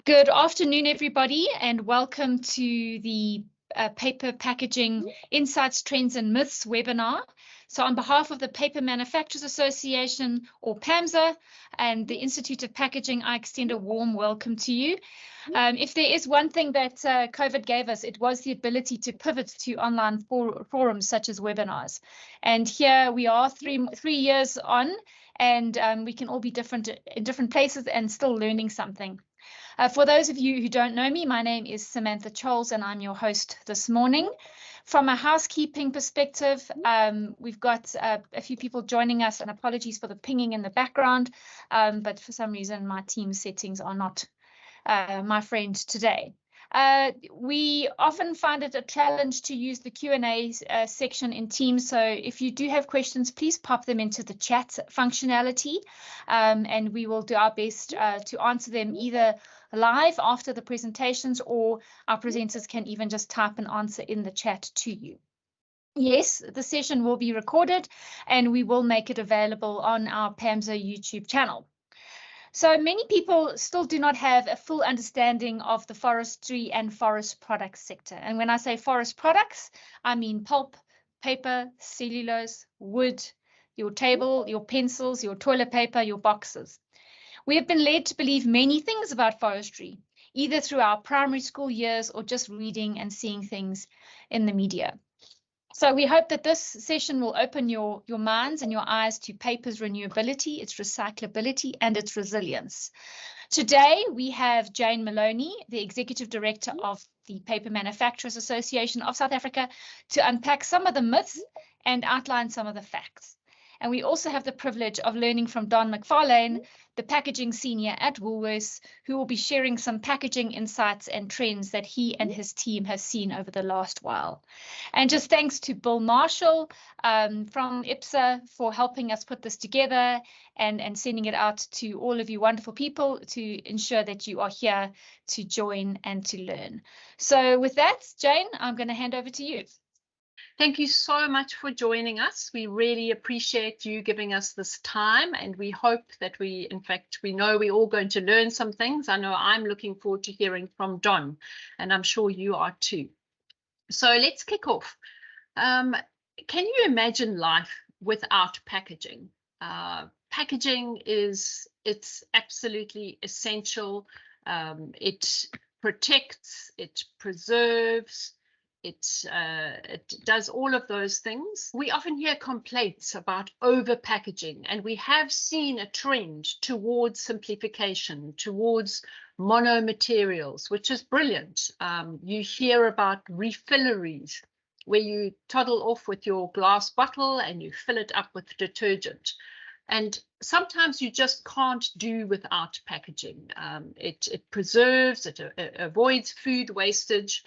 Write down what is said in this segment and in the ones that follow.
Good afternoon, everybody, and welcome to the Paper Packaging Insights, Trends and Myths webinar. So on behalf of the Paper Manufacturers Association, or PAMSA, and the Institute of Packaging, I extend a warm welcome to you. If there is one thing that COVID gave us, it was the ability to pivot to online forums such as webinars. And here we are three years on, and we can all be different in different places and still learning something. For those of you who don't know me, my name is Samantha Charles and I'm your host this morning. From a housekeeping perspective, we've got a few people joining us, and apologies for the pinging in the background, but for some reason my team settings are not my friend today. We often find it a challenge to use the Q&A section in Teams, so if you do have questions, please pop them into the chat functionality, and we will do our best to answer them either live after the presentations, or our presenters can even just type an answer in the chat to you. Yes, the session will be recorded and we will make it available on our PAMSA YouTube channel. So many people still do not have a full understanding of the forestry and forest products sector. And when I say forest products, I mean pulp, paper, cellulose, wood, your table, your pencils, your toilet paper, your boxes. We have been led to believe many things about forestry, either through our primary school years or just reading and seeing things in the media. So we hope that this session will open your minds and your eyes to paper's renewability, its recyclability, and its resilience. Today, we have Jane Molony, the Executive Director of the Paper Manufacturers Association of South Africa, to unpack some of the myths and outline some of the facts. And we also have the privilege of learning from Mac Farlane, the packaging senior at Woolworths, who will be sharing some packaging insights and trends that he and his team have seen over the last while. And just thanks to Bill Marshall from IPSA for helping us put this together and sending it out to all of you wonderful people to ensure that you are here to join and to learn. So with that, Jane, I'm going to hand over to you. Thank you so much for joining us. We really appreciate you giving us this time, and we hope that we know we're all going to learn some things. I know I'm looking forward to hearing from Don, and I'm sure you are too. So let's kick off. Can you imagine life without packaging? Packaging it's absolutely essential. It protects, it preserves, it does all of those things. We often hear complaints about over packaging, and we have seen a trend towards simplification, towards mono materials, which is brilliant. You hear about refilleries, where you toddle off with your glass bottle and you fill it up with detergent. And sometimes you just can't do without packaging. It preserves, it avoids food wastage.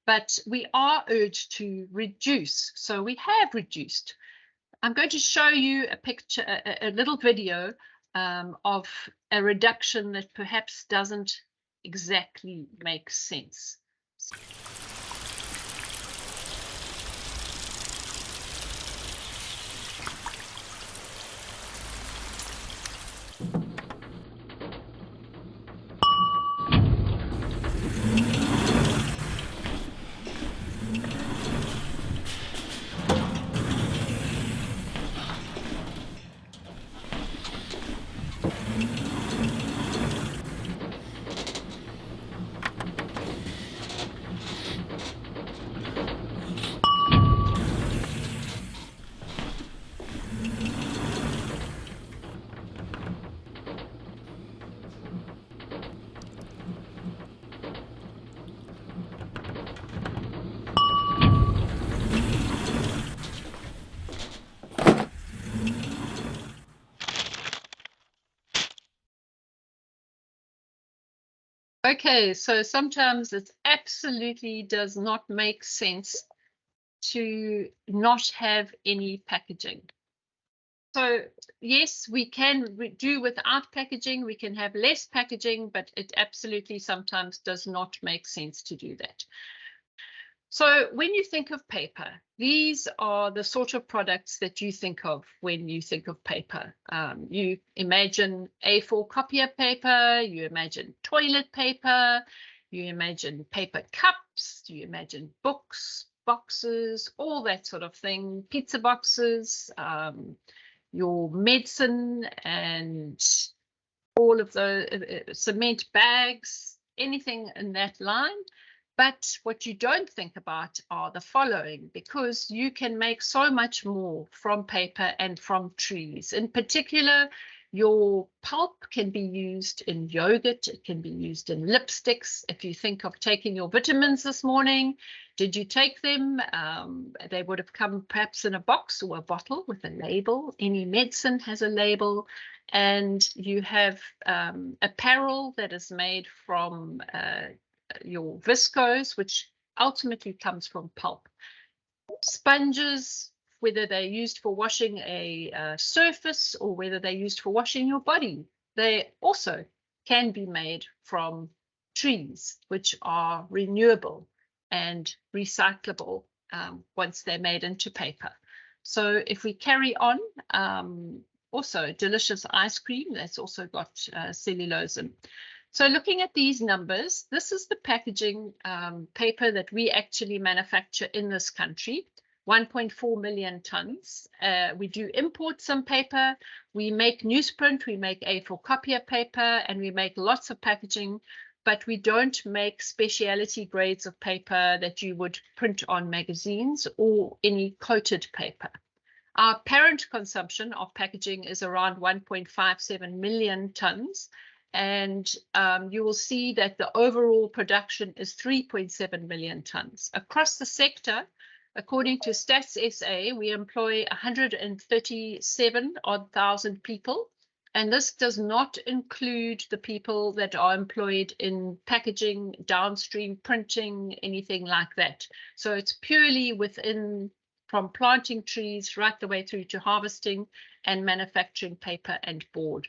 But we are urged to reduce. So we have reduced. I'm going to show you a picture, a little video of a reduction that perhaps doesn't exactly make sense. Okay, so sometimes it absolutely does not make sense to not have any packaging. So yes, we can do without packaging, we can have less packaging, but it absolutely sometimes does not make sense to do that. So when you think of paper, these are the sort of products that you think of when you think of paper. You imagine A4 copier paper, you imagine toilet paper, you imagine paper cups, you imagine books, boxes, all that sort of thing, pizza boxes, your medicine and all of the cement bags, anything in that line. But what you don't think about are the following, because you can make so much more from paper and from trees. In particular, your pulp can be used in yogurt, it can be used in lipsticks. If you think of taking your vitamins this morning, did you take them? They would have come perhaps in a box or a bottle with a label. Any medicine has a label. And you have apparel that is made from your viscose, which ultimately comes from pulp. Sponges, whether they're used for washing a surface or whether they're used for washing your body, they also can be made from trees, which are renewable and recyclable once they're made into paper. So if we carry on, also delicious ice cream, that's also got cellulose in. So looking at these numbers, this is the packaging paper that we actually manufacture in this country, 1.4 million tons. We do import some paper, we make newsprint, we make A4 copier paper, and we make lots of packaging, but we don't make specialty grades of paper that you would print on magazines or any coated paper. Our parent consumption of packaging is around 1.57 million tons. And you will see that the overall production is 3.7 million tons. Across the sector, according to Stats SA, we employ 137,000 people. And this does not include the people that are employed in packaging, downstream printing, anything like that. So it's purely within, from planting trees right the way through to harvesting and manufacturing paper and board.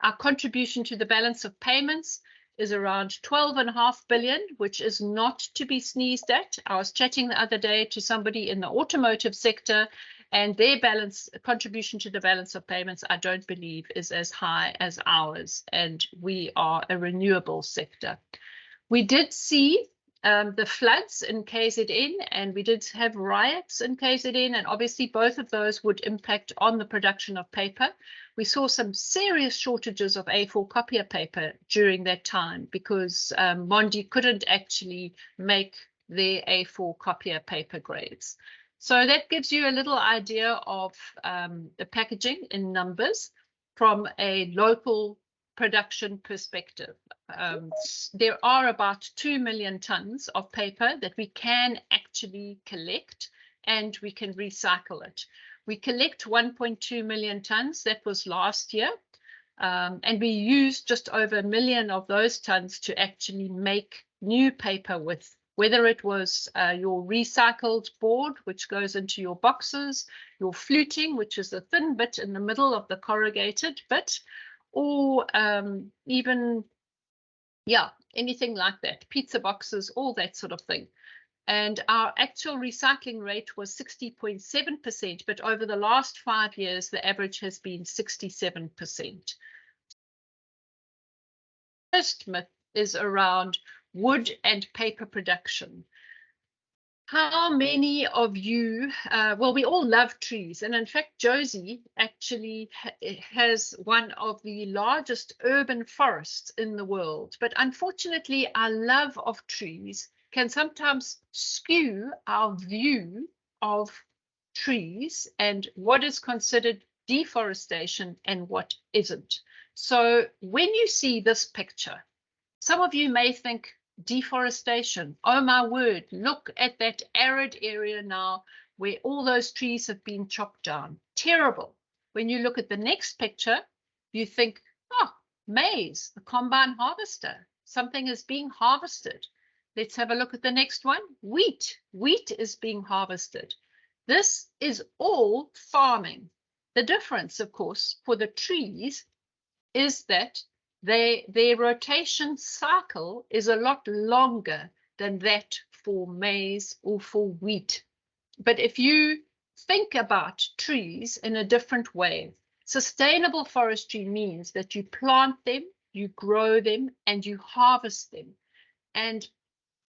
Our contribution to the balance of payments is around 12.5 billion, which is not to be sneezed at. I was chatting the other day to somebody in the automotive sector, and their contribution to the balance of payments, I don't believe, is as high as ours, and we are a renewable sector. We did see the floods in KZN, and we did have riots in KZN, and obviously both of those would impact on the production of paper. We saw some serious shortages of A4 copier paper during that time because Mondi couldn't actually make their A4 copier paper grades. So that gives you a little idea of the packaging in numbers from a local production perspective. There are about 2 million tons of paper that we can actually collect and we can recycle it. We collect 1.2 million tons, that was last year, and we used just over 1 million of those tons to actually make new paper with, whether it was your recycled board, which goes into your boxes, your fluting, which is the thin bit in the middle of the corrugated bit, or even, yeah, anything like that, pizza boxes, all that sort of thing. And our actual recycling rate was 60.7%, but over the last 5 years, the average has been 67%. First myth is around wood and paper production. How many of you, well, we all love trees. And in fact, Josie actually has one of the largest urban forests in the world. But unfortunately, our love of trees can sometimes skew our view of trees and what is considered deforestation and what isn't. So when you see this picture, some of you may think deforestation. Oh my word, look at that arid area now where all those trees have been chopped down. Terrible. When you look at the next picture, you think, oh, maize, the combine harvester. Something is being harvested. Let's have a look at the next one. Wheat. Wheat is being harvested. This is all farming. The difference, of course, for the trees is that their rotation cycle is a lot longer than that for maize or for wheat. But if you think about trees in a different way, sustainable forestry means that you plant them, you grow them, and you harvest them. And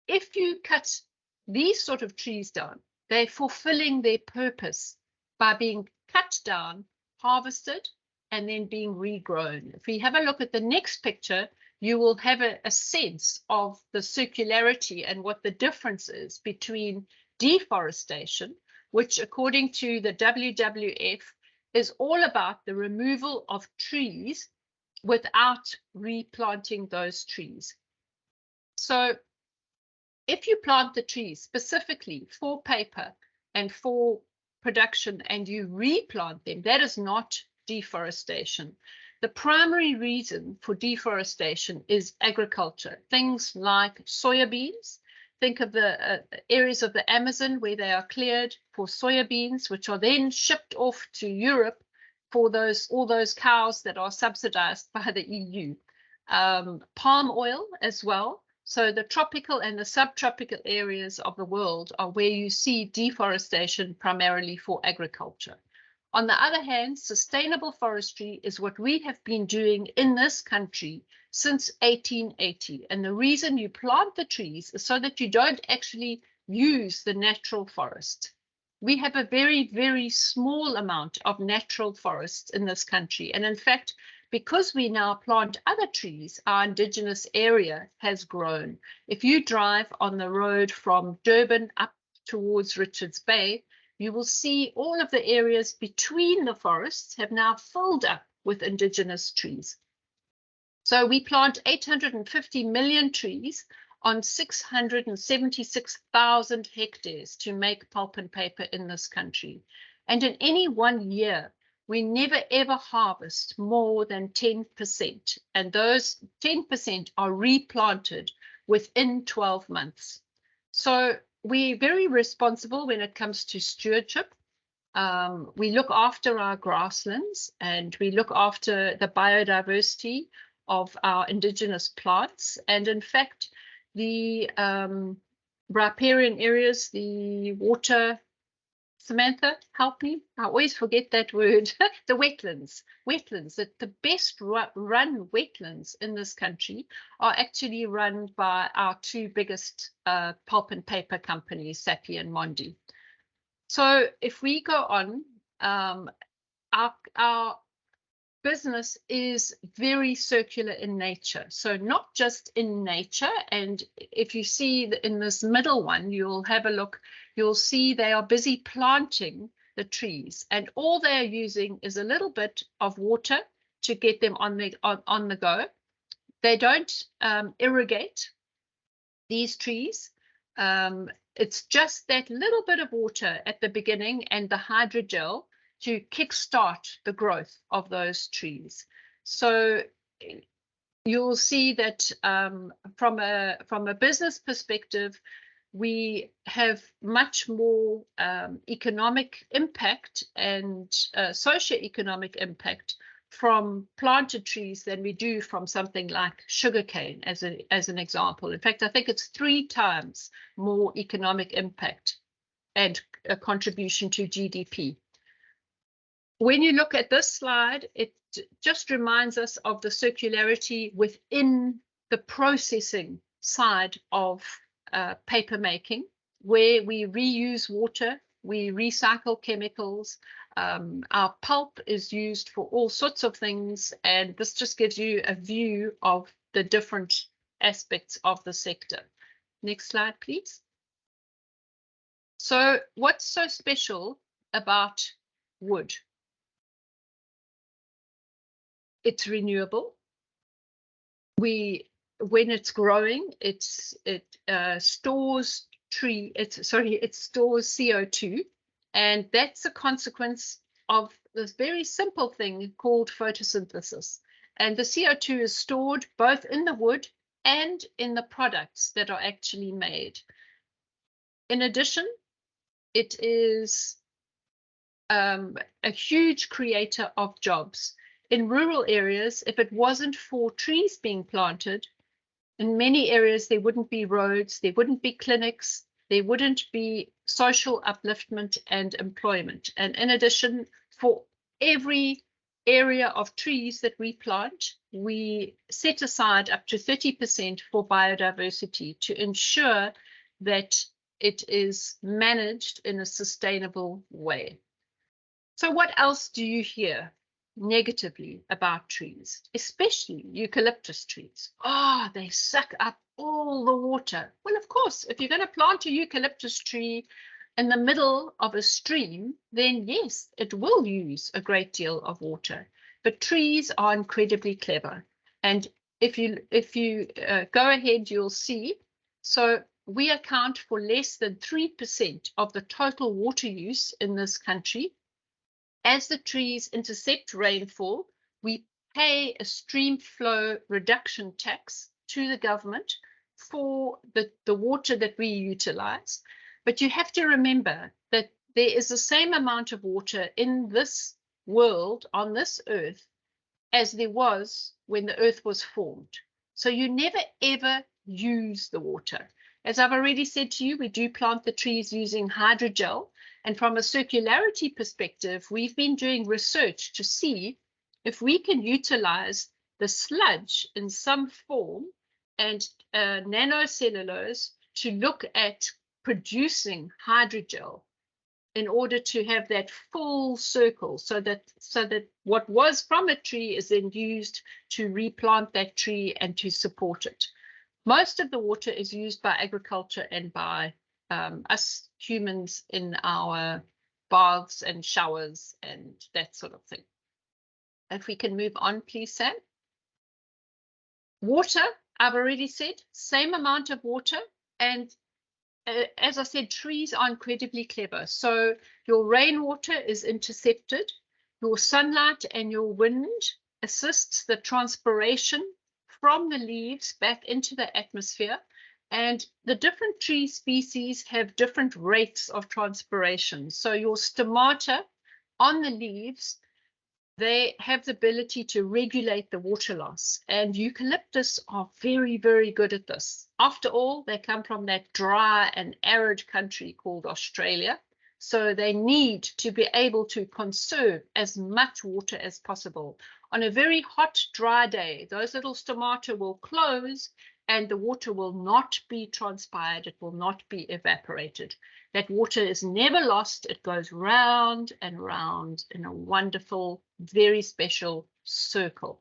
if you cut these sort of trees down, they're fulfilling their purpose by being cut down, harvested, and then being regrown. If we have a look at the next picture, you will have a sense of the circularity and what the difference is between deforestation, which according to the WWF is all about the removal of trees without replanting those trees. So if you plant the trees specifically for paper and for production and you replant them, that is not deforestation. The primary reason for deforestation is agriculture. Things like soybeans. Think of the areas of the Amazon where they are cleared for soybeans, which are then shipped off to Europe for all those cows that are subsidized by the EU. Palm oil as well. So the tropical and the subtropical areas of the world are where you see deforestation primarily for agriculture. On the other hand, sustainable forestry is what we have been doing in this country since 1880. And the reason you plant the trees is so that you don't actually use the natural forest. We have a very, very small amount of natural forests in this country. And in fact, because we now plant other trees, our indigenous area has grown. If you drive on the road from Durban up towards Richards Bay, you will see all of the areas between the forests have now filled up with indigenous trees. So we plant 850 million trees on 676,000 hectares to make pulp and paper in this country. And in any 1 year, we never ever harvest more than 10%. And those 10% are replanted within 12 months. So we're very responsible when it comes to stewardship. We look after our grasslands and we look after the biodiversity of our indigenous plants. And in fact, the riparian areas, the water, Samantha, help me. I always forget that word. The wetlands. The best run wetlands in this country are actually run by our two biggest pulp and paper companies, Sappi and Mondi. So if we go on, our business is very circular in nature. So not just in nature. And if you see in this middle one, you'll have a look. You'll see they are busy planting the trees, and all they are using is a little bit of water to get them on the go. They don't irrigate these trees. It's just that little bit of water at the beginning and the hydrogel to kickstart the growth of those trees. So you'll see that from a business perspective, we have much more economic impact and socioeconomic impact from planted trees than we do from something like sugarcane, as an example. In fact, I think it's 3 times more economic impact and a contribution to GDP. When you look at this slide, it just reminds us of the circularity within the processing side of paper making, where we reuse water, we recycle chemicals. Our pulp is used for all sorts of things, and this just gives you a view of the different aspects of the sector. Next slide, please. So what's so special about wood? It's renewable. When it's growing, it stores CO2, and that's a consequence of this very simple thing called photosynthesis. And the CO2 is stored both in the wood and in the products that are actually made. In addition, it is a huge creator of jobs. In rural areas, if it wasn't for trees being planted, In many areas, there wouldn't be roads, there wouldn't be clinics, there wouldn't be social upliftment and employment. And in addition, for every area of trees that we plant, we set aside up to 30% for biodiversity to ensure that it is managed in a sustainable way. So what else do you hear negatively about trees, especially eucalyptus trees? Oh, they suck up all the water. Well, of course, if you're going to plant a eucalyptus tree in the middle of a stream, then yes, it will use a great deal of water. But trees are incredibly clever. And if you go ahead, you'll see. So we account for less than 3% of the total water use in this country. As the trees intercept rainfall, we pay a stream flow reduction tax to the government for the water that we utilize. But you have to remember that there is the same amount of water in this world, on this earth, as there was when the earth was formed. So you never ever use the water. As I've already said to you, we do plant the trees using hydrogel. And from a circularity perspective, we've been doing research to see if we can utilize the sludge in some form and nanocellulose to look at producing hydrogel in order to have that full circle, so that what was from a tree is then used to replant that tree and to support it. Most of the water is used by agriculture and by us humans in our baths and showers and that sort of thing. If we can move on, please, Sam. Water, I've already said, same amount of water. And as I said, trees are incredibly clever. So your rainwater is intercepted. Your sunlight and your wind assists the transpiration from the leaves back into the atmosphere. And the different tree species have different rates of transpiration. So your stomata on the leaves, they have the ability to regulate the water loss. And eucalyptus are very, very good at this. After all, they come from that dry and arid country called Australia. So they need to be able to conserve as much water as possible. On a very hot, dry day, those little stomata will close and the water will not be transpired. It will not be evaporated. That water is never lost. It goes round and round in a wonderful, very special circle.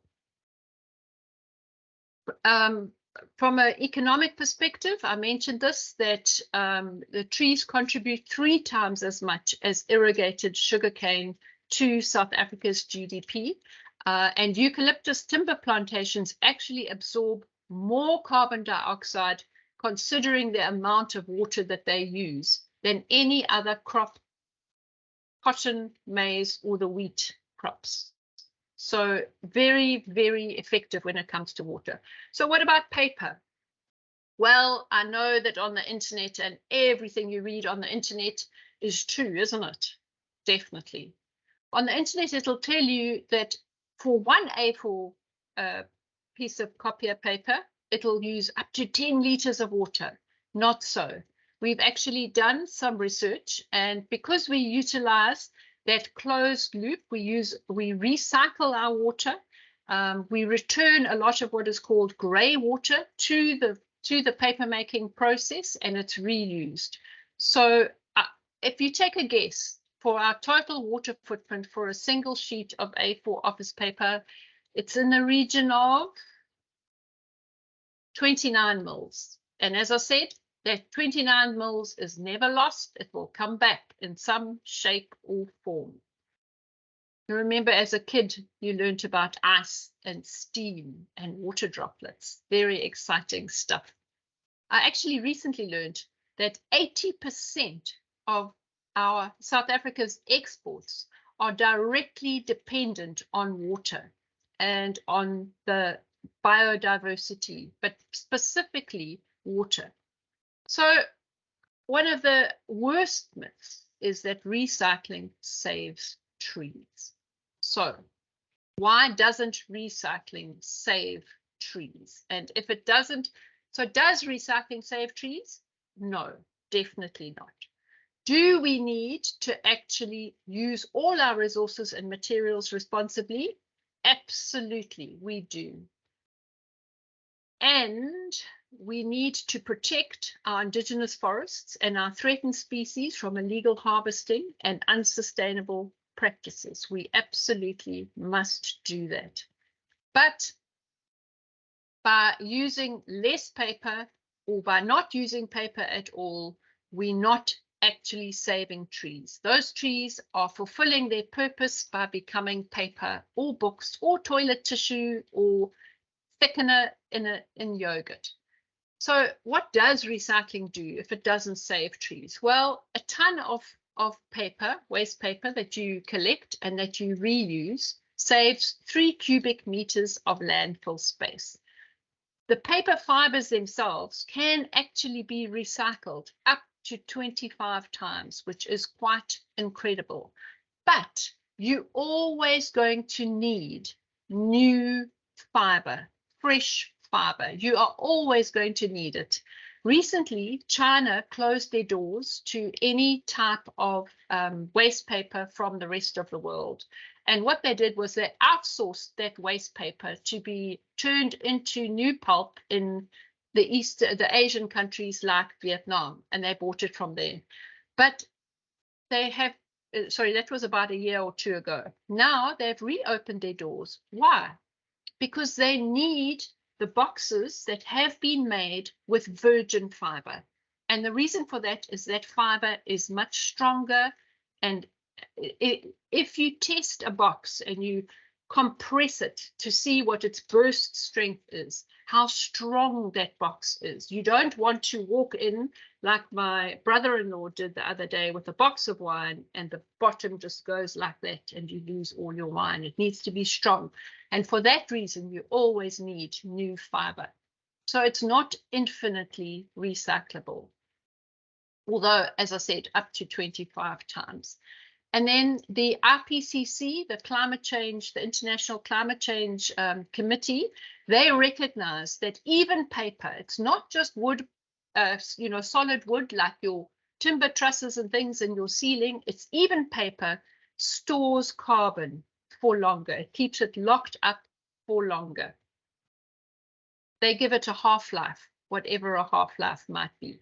From an economic perspective, I mentioned this, that the trees contribute 3 times as much as irrigated sugarcane to South Africa's GDP. And eucalyptus timber plantations actually absorb more carbon dioxide, considering the amount of water that they use, than any other crop, cotton, maize, or the wheat crops. So very, very effective when it comes to water. So what about paper? Well, I know that on the internet, and everything you read on the internet is true, isn't it? Definitely. On the internet, it'll tell you that for 1 A4 piece of copier paper, it'll use up to 10 liters of water. Not so. We've actually done some research, and because we utilize that closed loop, we recycle our water. We return a lot of what is called grey water to the paper making process, and it's reused. So if you take a guess for our total water footprint for a single sheet of A4 office paper, it's in the region of 29 mils. And as I said, that 29 mils is never lost. It will come back in some shape or form. You remember, as a kid, you learned about ice and steam and water droplets. Very exciting stuff. I actually recently learned that 80% of our South Africa's exports are directly dependent on water and on the biodiversity, but specifically water. So one of the worst myths is that recycling saves trees. So why doesn't recycling save trees. And if it doesn't, so does recycling save trees? No, definitely not. Do we need to actually use all our resources and materials responsibly? Absolutely, we do. And we need to protect our indigenous forests and our threatened species from illegal harvesting and unsustainable practices. We absolutely must do that. But by using less paper or by not using paper at all, we're not actually saving trees. Those trees are fulfilling their purpose by becoming paper or books or toilet tissue or thickener in yogurt. So what does recycling do if it doesn't save trees? Well, a ton of paper, waste paper that you collect and that you reuse saves 3 cubic meters of landfill space. The paper fibers themselves can actually be recycled up to 25 times, which is quite incredible. But you're always going to need new fiber, fresh fiber. You are always going to need it. Recently, China closed their doors to any type of waste paper from the rest of the world. And what they did was they outsourced that waste paper to be turned into new pulp in the Asian countries like Vietnam, and they bought it from there. But they have, sorry, that was about a year or two ago. Now they've reopened their doors. Why? Because they need the boxes that have been made with virgin fiber. And the reason for that is that fiber is much stronger. And if you test a box and you compress it to see what its burst strength is, how strong that box is, you don't want to walk in like my brother-in-law did the other day with a box of wine and the bottom just goes like that and you lose all your wine. It needs to be strong. And for that reason, you always need new fiber. So it's not infinitely recyclable, although, as I said, up to 25 times. And then the IPCC, the International Climate Change Committee, they recognize that even paper, it's not just wood, solid wood like your timber trusses and things in your ceiling, it's even paper stores carbon for longer. It keeps it locked up for longer. They give it a half-life, whatever a half-life might be.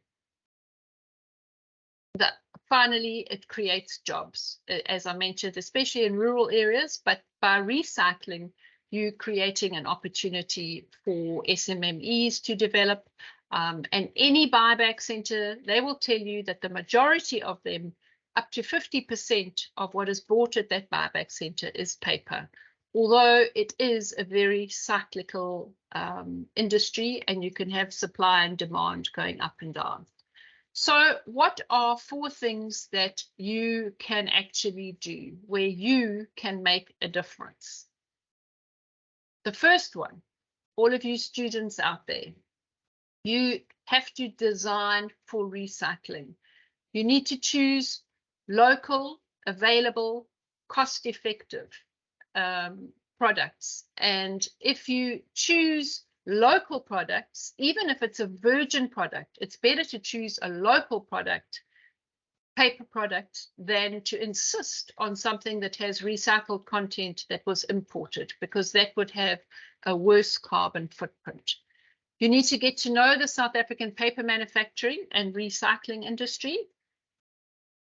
Finally, it creates jobs, as I mentioned, especially in rural areas, but by recycling, you're creating an opportunity for SMMEs to develop. And any buyback center, they will tell you that the majority of them, up to 50% of what is bought at that buyback center is paper, although it is a very cyclical industry and you can have supply and demand going up and down. So what are 4 things that you can actually do where you can make a difference? The first one, all of you students out there, you have to design for recycling. You need to choose local, available, cost-effective products. And if you choose local products, even if it's a virgin product, it's better to choose a local product, paper product, than to insist on something that has recycled content that was imported, because that would have a worse carbon footprint. You need to get to know the South African paper manufacturing and recycling industry.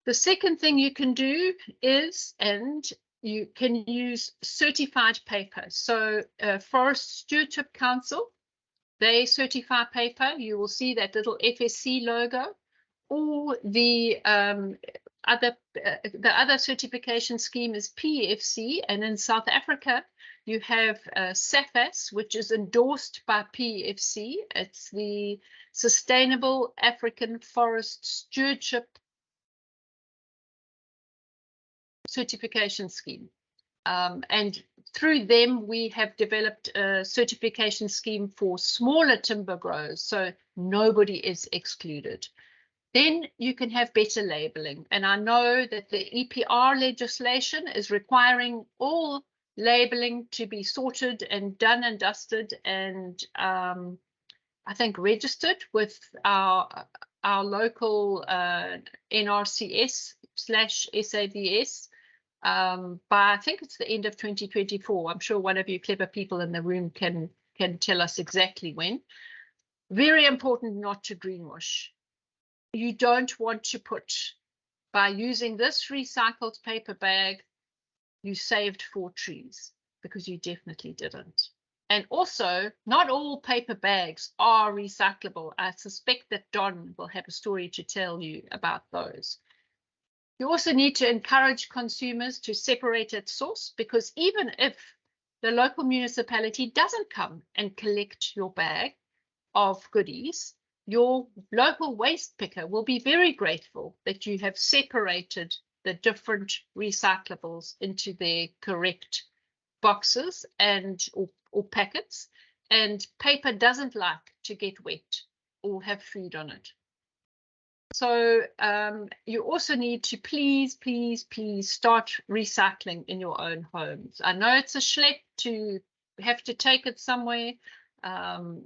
The second thing you can do is, and you can use certified paper. So Forest Stewardship Council, they certify paper. You will see that little FSC logo, or the other certification scheme is PEFC, and in South Africa you have SAFAS, which is endorsed by PEFC. It's the Sustainable African Forest Stewardship Certification Scheme. And through them, we have developed a certification scheme for smaller timber growers, so nobody is excluded. Then you can have better labeling. And I know that the EPR legislation is requiring all labeling to be sorted and done and dusted, and I think registered with our local NRCS/SABS by, I think it's the end of 2024. I'm sure one of you clever people in the room can tell us exactly when. Very important not to greenwash. You don't want to put, by using this recycled paper bag, you saved 4 trees, because you definitely didn't. And also, not all paper bags are recyclable. I suspect that Don will have a story to tell you about those. You also need to encourage consumers to separate at source, because even if the local municipality doesn't come and collect your bag of goodies, your local waste picker will be very grateful that you have separated the different recyclables into their correct boxes and or packets. And paper doesn't like to get wet or have food on it. So you also need to please start recycling in your own homes. I know it's a schlep to have to take it somewhere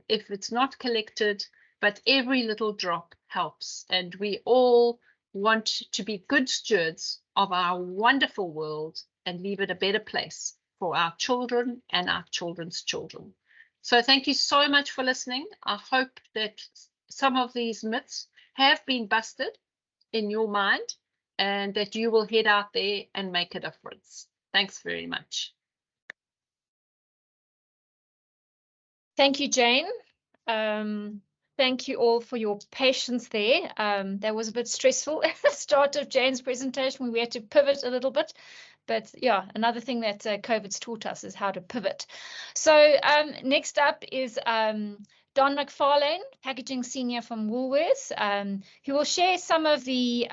if it's not collected, but every little drop helps. And we all want to be good stewards of our wonderful world and leave it a better place for our children and our children's children. So thank you so much for listening. I hope that some of these myths have been busted in your mind and that you will head out there and make a difference. Thanks very much. Thank you, Jane. Thank you all for your patience there. That was a bit stressful at the start of Jane's presentation. We had to pivot a little bit. But yeah, another thing that COVID's taught us is how to pivot. So next up is Don McFarlane, Packaging Senior from Woolworths, who will share some of the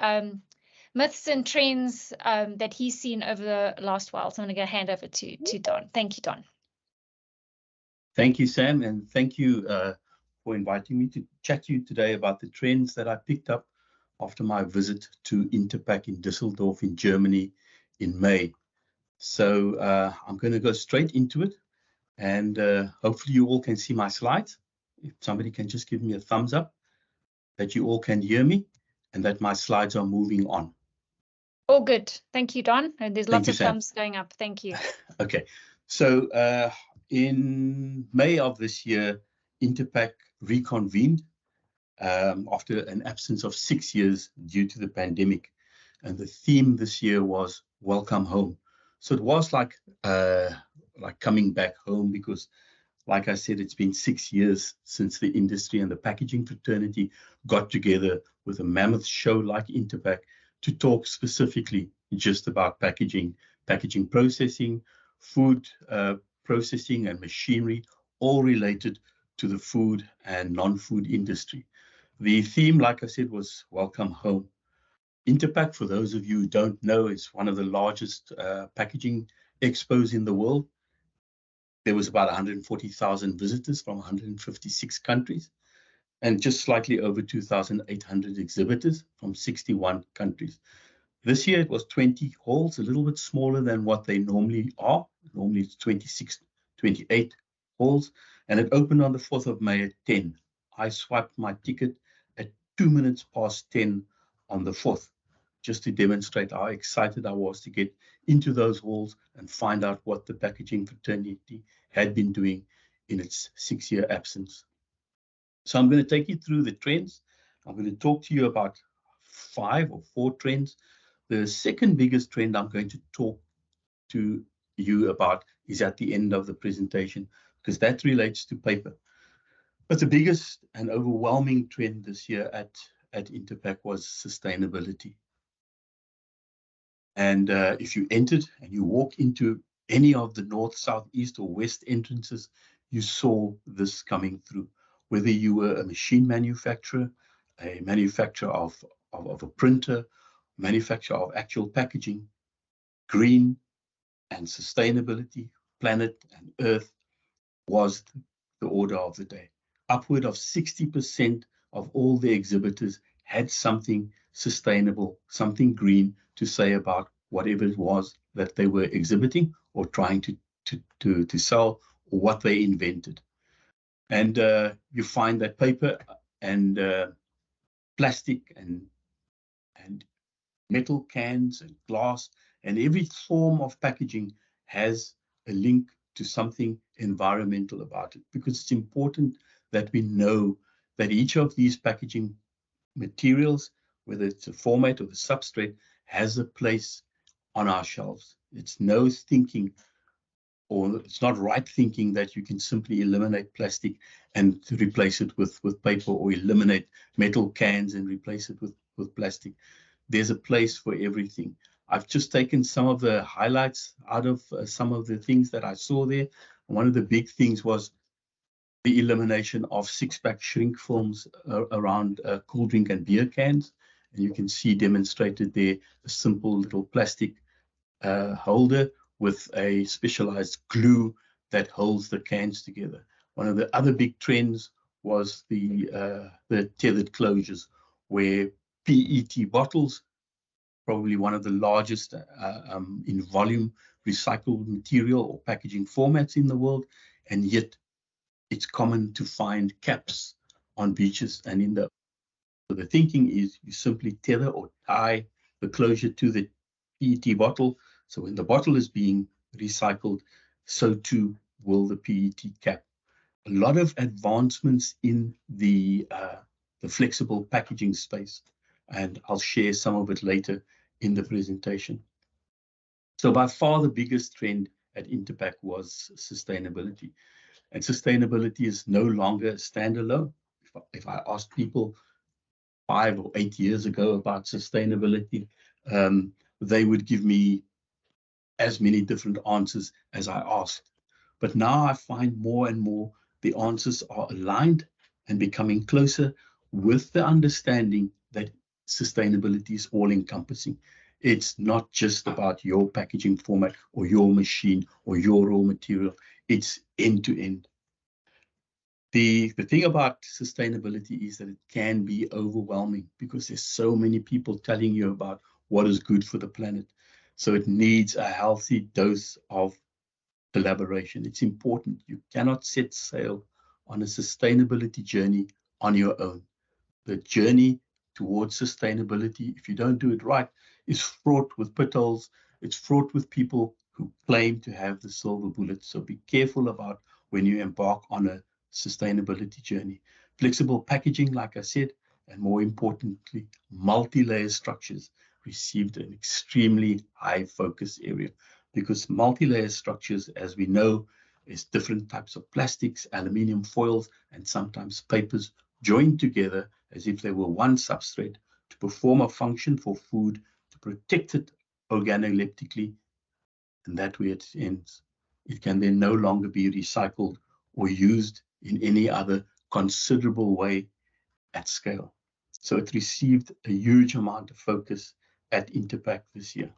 myths and trends that he's seen over the last while. So I'm going to hand over to Don. Thank you, Don. Thank you, Sam, and thank you for inviting me to chat to you today about the trends that I picked up after my visit to Interpack in Düsseldorf in Germany in May. So I'm going to go straight into it, and hopefully you all can see my slides. If somebody can just give me a thumbs up that you all can hear me and that my slides are moving on. All good. Thank you, Don. And there's lots of thumbs going up. Thank you. Okay. So in May of this year, Interpack reconvened after an absence of 6 years due to the pandemic. And the theme this year was Welcome Home. So it was like coming back home, because, like I said, it's been 6 years since the industry and the packaging fraternity got together with a mammoth show like Interpack to talk specifically just about packaging processing, food processing and machinery, all related to the food and non-food industry. The theme, like I said, was Welcome Home. Interpack, for those of you who don't know, is one of the largest packaging expos in the world. There was about 140,000 visitors from 156 countries and just slightly over 2,800 exhibitors from 61 countries. This year it was 20 halls, a little bit smaller than what they normally are. Normally it's 26, 28 halls, and it opened on the 4th of May at 10. I swiped my ticket at 2 minutes past 10 on the 4th, just to demonstrate how excited I was to get into those halls and find out what the packaging fraternity had been doing in its 6-year absence. So I'm going to take you through the trends. I'm going to talk to you about 5 or 4 trends. The second biggest trend I'm going to talk to you about is at the end of the presentation, because that relates to paper. But the biggest and overwhelming trend this year at Interpack was sustainability. And if you entered and you walk into any of the north, south, east, or west entrances, you saw this coming through. Whether you were a machine manufacturer, a manufacturer of a printer, manufacturer of actual packaging, green and sustainability, planet and earth was the order of the day. Upward of 60% of all the exhibitors had something sustainable, something green to say about whatever it was that they were exhibiting or trying to sell, or what they invented. And you find that paper and plastic and metal cans and glass and every form of packaging has a link to something environmental about it, because it's important that we know that each of these packaging materials, whether it's a format or the substrate, has a place on our shelves. It's no thinking, or it's not right thinking, that you can simply eliminate plastic and replace it with paper, or eliminate metal cans and replace it with plastic. There's a place for everything. I've just taken some of the highlights out of some of the things that I saw there. One of the big things was the elimination of 6-pack shrink films around cool drink and beer cans. And you can see demonstrated there a simple little plastic holder with a specialized glue that holds the cans together. One of the other big trends was the tethered closures, where PET bottles, probably one of the largest in volume recycled material or packaging formats in the world, and yet it's common to find caps on beaches and in the. So the thinking is you simply tether or tie the closure to the PET bottle. So when the bottle is being recycled, so too will the PET cap. A lot of advancements in the flexible packaging space, and I'll share some of it later in the presentation. So by far the biggest trend at Interpack was sustainability. And sustainability is no longer standalone. If I asked people 5 or 8 years ago about sustainability, they would give me as many different answers as I asked. But now I find more and more the answers are aligned and becoming closer, with the understanding that sustainability is all-encompassing. It's not just about your packaging format or your machine or your raw material. It's end-to-end. The thing about sustainability is that it can be overwhelming, because there's so many people telling you about what is good for the planet. So it needs a healthy dose of collaboration. It's important. You cannot set sail on a sustainability journey on your own. The journey towards sustainability, if you don't do it right, is fraught with pitfalls. It's fraught with people who claim to have the silver bullet. So be careful about when you embark on a sustainability journey. Flexible packaging, like I said, and more importantly, multi-layer structures received an extremely high focus area, because multi-layer structures, as we know, is different types of plastics, aluminium foils, and sometimes papers joined together as if they were one substrate to perform a function for food, to protect it organoleptically, and that way it ends. It can then no longer be recycled or used in any other considerable way at scale. So it received a huge amount of focus at Interpack this year.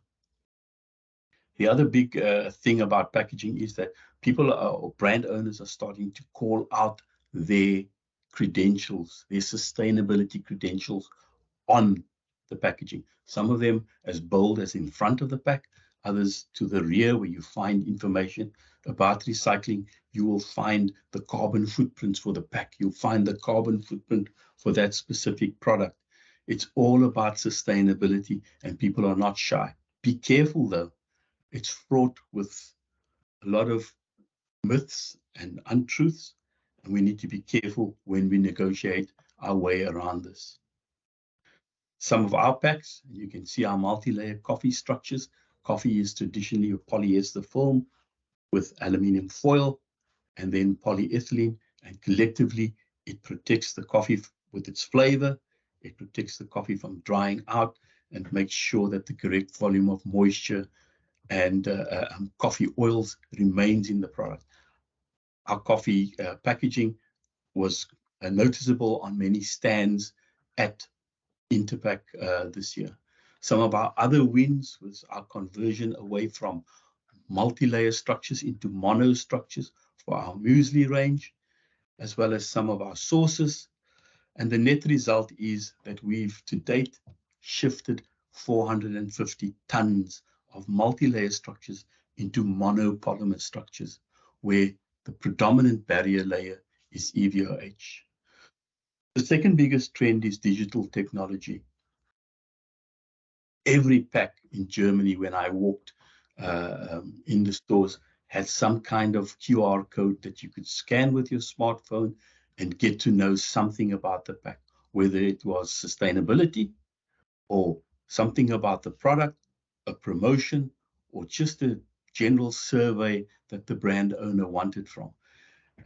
The other big thing about packaging is that people or brand owners are starting to call out their credentials, their sustainability credentials on the packaging. Some of them as bold as in front of the pack, others to the rear, where you find information about recycling. You will find the carbon footprints for the pack. You'll find the carbon footprint for that specific product. It's all about sustainability, and people are not shy. Be careful though. It's fraught with a lot of myths and untruths, and we need to be careful when we negotiate our way around this. Some of our packs, you can see our multi-layer coffee structures. Coffee is traditionally a polyester film with aluminium foil and then polyethylene, and collectively it protects the coffee with its flavor. It protects the coffee from drying out and makes sure that the correct volume of moisture and coffee oils remains in the product. Our coffee packaging was noticeable on many stands at Interpack this year. Some of our other wins was our conversion away from multi-layer structures into mono structures for our muesli range, as well as some of our sauces. And the net result is that we've to date shifted 450 tons of multi-layer structures into monopolymer structures where the predominant barrier layer is EVOH. The second biggest trend is digital technology. Every pack in Germany, when I walked in the stores, had some kind of QR code that you could scan with your smartphone and get to know something about the pack, whether it was sustainability or something about the product, a promotion, or just a general survey that the brand owner wanted from.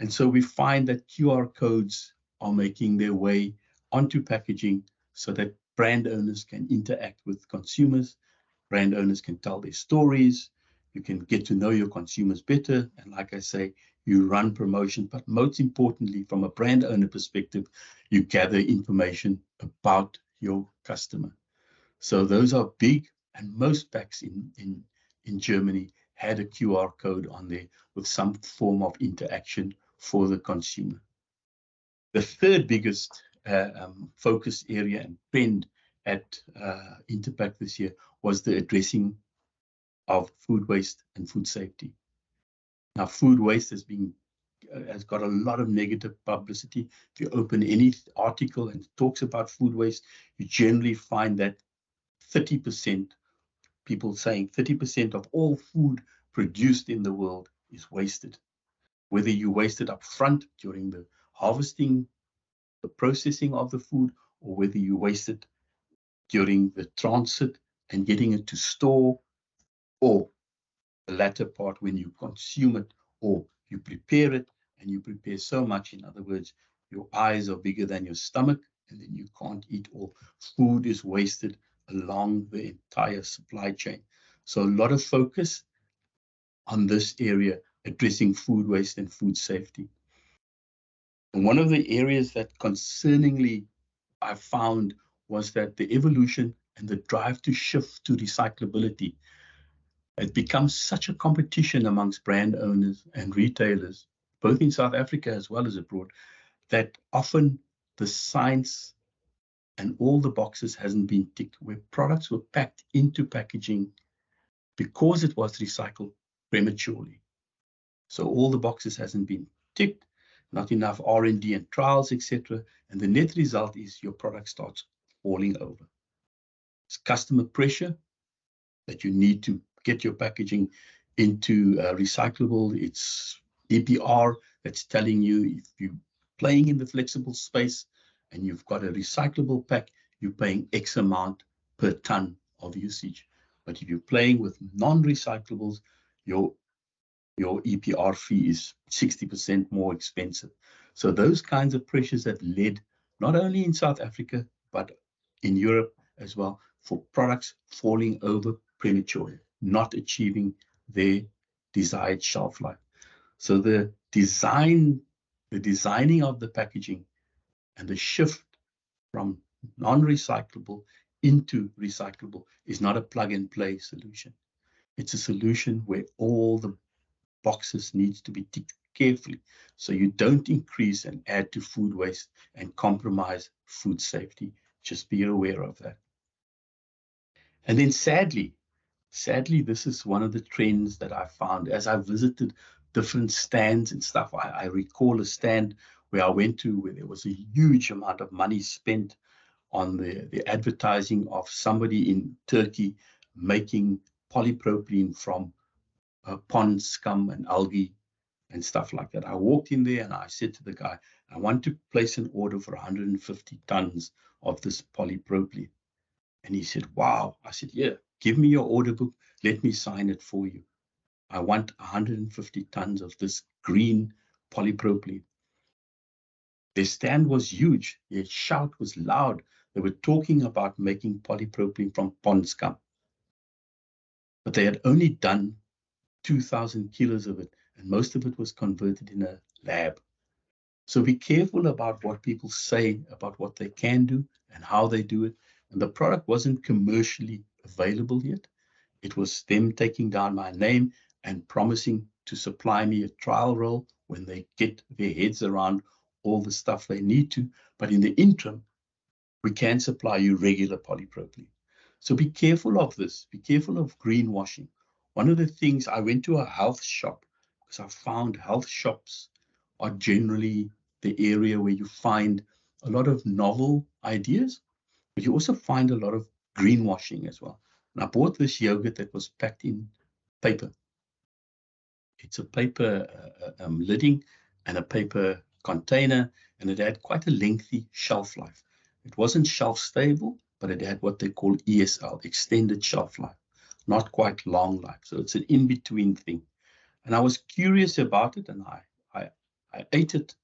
And so we find that QR codes are making their way onto packaging so that brand owners can interact with consumers, brand owners can tell their stories, you can get to know your consumers better, and like I say, you run promotion, but most importantly, from a brand owner perspective, you gather information about your customer. So those are big, and most packs in Germany had a QR code on there with some form of interaction for the consumer. The third biggest focus area and trend at Interpack this year was the addressing of food waste and food safety. Now, food waste has got a lot of negative publicity. If you open any article and it talks about food waste, you generally find that 30%, people saying 30% of all food produced in the world is wasted. Whether you waste it up front during the harvesting, the processing of the food, or whether you waste it during the transit and getting it to store, or the latter part when you consume it, or you prepare it and you prepare so much, in other words, your eyes are bigger than your stomach and then you can't eat all. Food is wasted along the entire supply chain. So a lot of focus on this area, addressing food waste and food safety. And one of the areas that concerningly I found was that the evolution and the drive to shift to recyclability has become such a competition amongst brand owners and retailers, both in South Africa as well as abroad, that often the science and all the boxes hasn't been ticked, where products were packed into packaging because it was recycled prematurely. So all the boxes hasn't been ticked, not enough R&D and trials, etc. And the net result is your product starts falling over. It's customer pressure that you need to get your packaging into recyclable. It's EPR that's telling you if you're playing in the flexible space and you've got a recyclable pack, you're paying X amount per ton of usage. But if you're playing with non-recyclables, your EPR fee is 60% more expensive. So those kinds of pressures have led, not only in South Africa, but in Europe as well, for products falling over prematurely, not achieving their desired shelf life. So the designing of the packaging and the shift from non-recyclable into recyclable is not a plug-and-play solution. It's a solution where all the boxes needs to be ticked carefully so you don't increase and add to food waste and compromise food safety. Just be aware of that. And then sadly, this is one of the trends that I found as I visited different stands and stuff. I recall a stand where I went to where there was a huge amount of money spent on the advertising of somebody in Turkey making polypropylene from pond scum and algae and stuff like that. I walked in there and I said to the guy, I want to place an order for 150 tons of this polypropylene. And he said, wow. I said, yeah, give me your order book. Let me sign it for you. I want 150 tons of this green polypropylene. Their stand was huge. Their shout was loud. They were talking about making polypropylene from pond scum. But they had only done 2,000 kilos of it, and most of it was converted in a lab. So be careful about what people say about what they can do and how they do it. And the product wasn't commercially available yet. It was them taking down my name and promising to supply me a trial roll when they get their heads around all the stuff they need to. But in the interim, we can supply you regular polypropylene. So be careful of this. Be careful of greenwashing One of the things, I went to a health shop because I found health shops are generally the area where you find a lot of novel ideas, but you also find a lot of greenwashing as well. And I bought this yogurt that was packed in paper. It's a paper lidding and a paper container, and it had quite a lengthy shelf life. It wasn't shelf stable, but it had what they call ESL, extended shelf life, not quite long life. So it's an in-between thing. And I was curious about it, and I ate it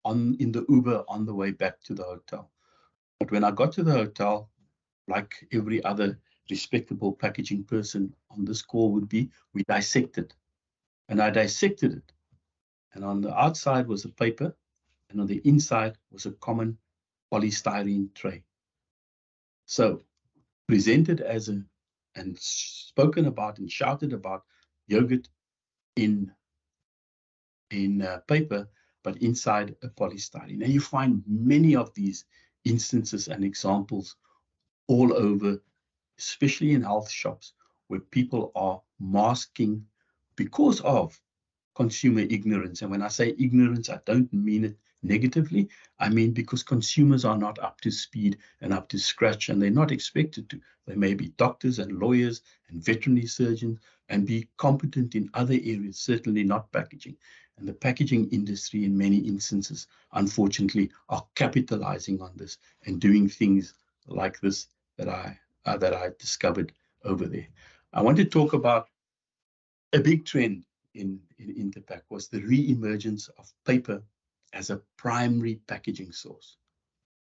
in the Uber on the way back to the hotel. But when I got to the hotel, like every other respectable packaging person on this call would be, we dissected. And I dissected it. And on the outside was a paper, and on the inside was a common polystyrene tray. So presented as and spoken about and shouted about yogurt in paper, but inside a polystyrene. And you find many of these instances and examples all over, especially in health shops, where people are masking because of consumer ignorance. And when I say ignorance, I don't mean it negatively. I mean because consumers are not up to speed and up to scratch, and they're not expected to. They may be doctors and lawyers and veterinary surgeons and be competent in other areas, certainly not packaging. And the packaging industry, in many instances, unfortunately, are capitalizing on this and doing things like this that I discovered over there. I want to talk about a big trend in Interpack was the re-emergence of paper as a primary packaging source.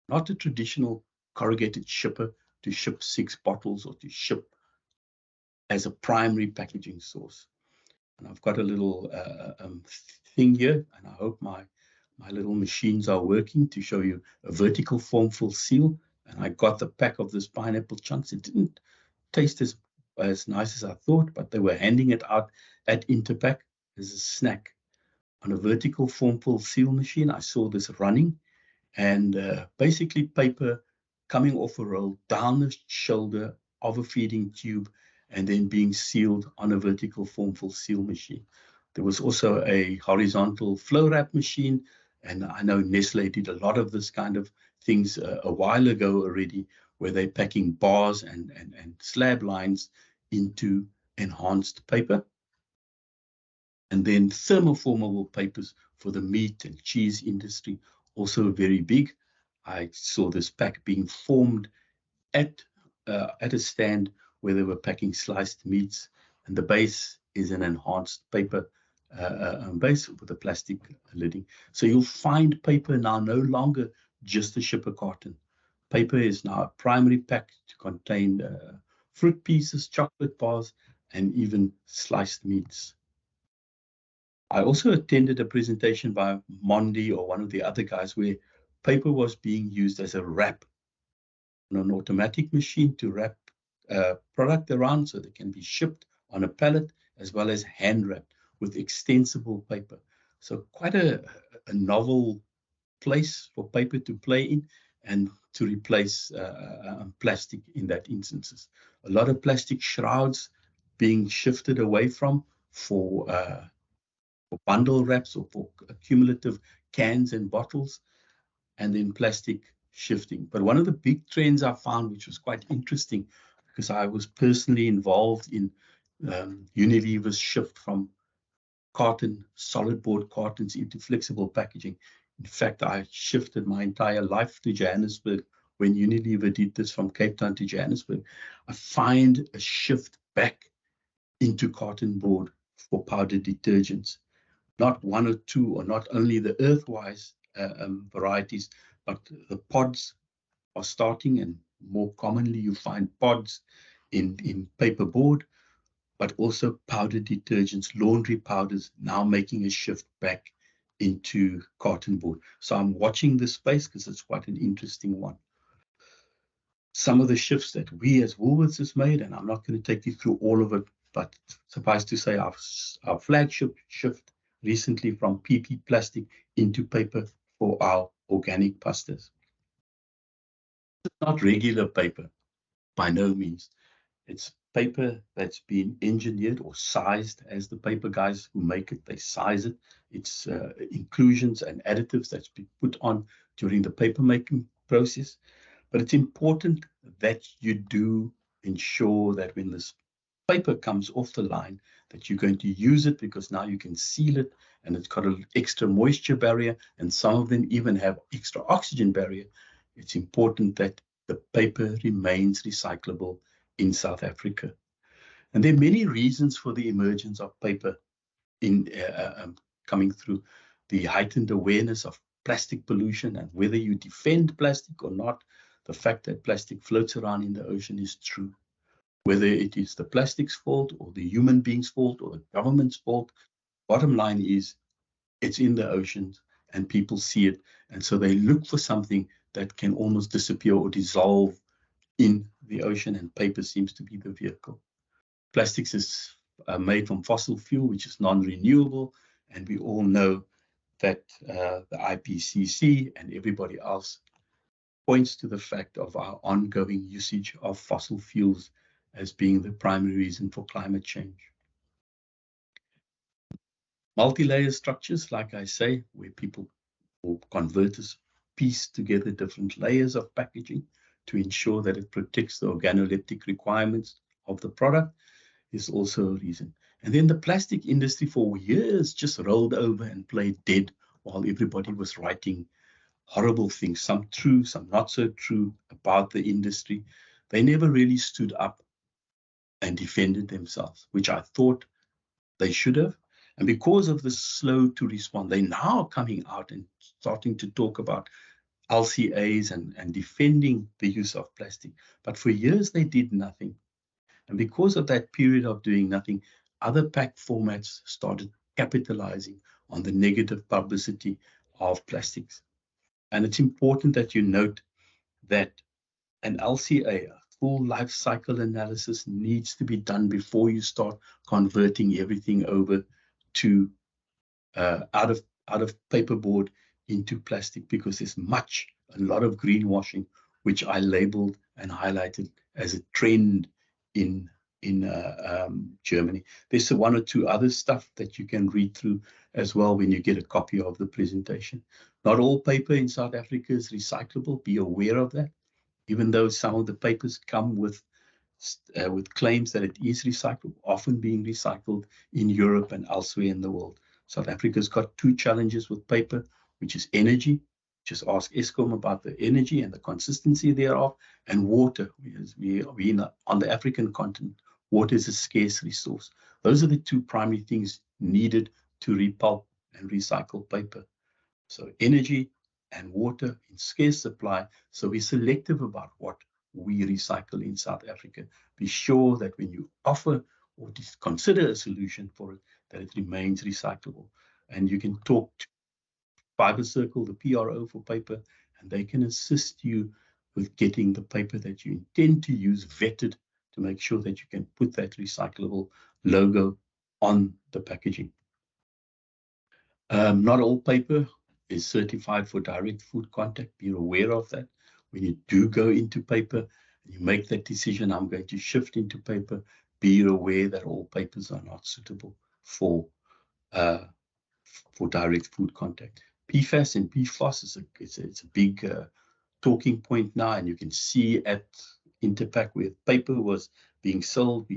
Not a traditional corrugated shipper to ship 6 bottles or to ship as a primary packaging source. And I've got a little thing here, and I hope my little machines are working to show you a vertical formful seal. And I got the pack of this pineapple chunks. It didn't taste as nice as I thought, but they were handing it out at Interpack as a snack on a vertical formful seal machine. I saw this running, and basically paper coming off a roll down the shoulder of a feeding tube and then being sealed on a vertical formful seal machine. There was also a horizontal flow wrap machine, and I know Nestle did a lot of this kind of things a while ago already, where they're packing bars and slab lines into enhanced paper. And then thermoformable papers for the meat and cheese industry, also very big. I saw this pack being formed at a stand where they were packing sliced meats, and the base is an enhanced paper base with a plastic lidding. So you'll find paper now no longer just a shipper carton. Paper is now a primary pack to contain fruit pieces, chocolate bars, and even sliced meats. I also attended a presentation by Mondi or one of the other guys where paper was being used as a wrap on an automatic machine to wrap product around so they can be shipped on a pallet, as well as hand wrapped with extensible paper. So quite a novel place for paper to play in and to replace plastic in that instances. A lot of plastic shrouds being shifted away from for bundle wraps or for cumulative cans and bottles, and then plastic shifting. But one of the big trends I found, which was quite interesting, because I was personally involved in Unilever's shift from solid board cartons into flexible packaging. In fact, I shifted my entire life to Johannesburg when Unilever did this from Cape Town to Johannesburg. I find a shift back into carton board for powdered detergents. Not one or two, or not only the earthwise varieties, but the pods are starting, and more commonly you find pods in paperboard, but also powdered detergents, laundry powders now making a shift back into carton board. So I'm watching this space because it's quite an interesting one. Some of the shifts that we as Woolworths has made, and I'm not going to take you through all of it, but suffice to say our flagship shift recently from PP plastic into paper for our organic pastas. It's not regular paper, by no means. It's paper that's been engineered or sized, as the paper guys who make it, they size it. It's inclusions and additives that's been put on during the paper making process. But it's important that you do ensure that when this paper comes off the line, that you're going to use it, because now you can seal it and it's got an extra moisture barrier, and some of them even have extra oxygen barrier. It's important that the paper remains recyclable in South Africa. And there are many reasons for the emergence of paper in coming through. The heightened awareness of plastic pollution, and whether you defend plastic or not, the fact that plastic floats around in the ocean is true. Whether it is the plastic's fault or the human being's fault or the government's fault, bottom line is it's in the oceans and people see it. And so they look for something that can almost disappear or dissolve in the ocean, and paper seems to be the vehicle. Plastics is made from fossil fuel, which is non-renewable, and we all know that the IPCC and everybody else points to the fact of our ongoing usage of fossil fuels as being the primary reason for climate change. Multi-layer structures, like I say, where people or converters piece together different layers of packaging to ensure that it protects the organoleptic requirements of the product, is also a reason. And then the plastic industry for years just rolled over and played dead while everybody was writing horrible things, some true, some not so true, about the industry. They never really stood up and defended themselves, which I thought they should have. And because of the slow to respond, they're now coming out and starting to talk about LCAs and defending the use of plastic. But for years, they did nothing. And because of that period of doing nothing, other pack formats started capitalizing on the negative publicity of plastics. And it's important that you note that an LCA, a full life cycle analysis, needs to be done before you start converting everything over to out of paperboard into plastic, because there's a lot of greenwashing, which I labeled and highlighted as a trend in Germany. There's one or two other stuff that you can read through as well when you get a copy of the presentation. Not all paper in South Africa is recyclable. Be aware of that. Even though some of the papers come with claims that it is recyclable, often being recycled in Europe and elsewhere in the world. South Africa's got two challenges with paper, which is energy. Just ask Eskom about the energy and the consistency thereof, and water. We on the African continent, water is a scarce resource. Those are the two primary things needed to repulp and recycle paper. So energy and water in scarce supply. So be selective about what we recycle in South Africa. Be sure that when you offer or consider a solution for it, that it remains recyclable. And you can talk to Fiber Circle, the PRO for paper, and they can assist you with getting the paper that you intend to use vetted to make sure that you can put that recyclable logo on the packaging. Not all paper is certified for direct food contact. Be aware of that. When you do go into paper and you make that decision, I'm going to shift into paper, be aware that all papers are not suitable for direct food contact. PFAS and PFOS it's a big talking point now, and you can see at Interpack where paper was being sold,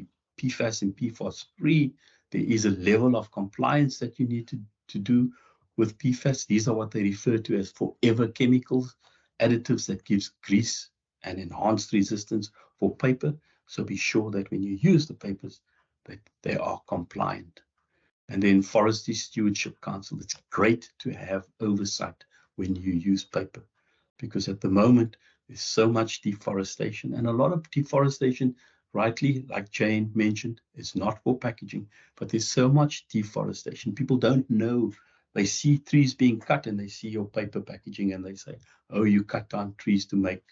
PFAS and PFOS free. There is a level of compliance that you need to do with PFAS. These are what they refer to as forever chemicals, additives that gives grease and enhanced resistance for paper. So be sure that when you use the papers, that they are compliant. And then Forestry Stewardship Council, it's great to have oversight when you use paper, because at the moment, there's so much deforestation, and a lot of deforestation, rightly, like Jane mentioned, is not for packaging, but there's so much deforestation. People don't know. They see trees being cut and they see your paper packaging and they say, oh, you cut down trees to make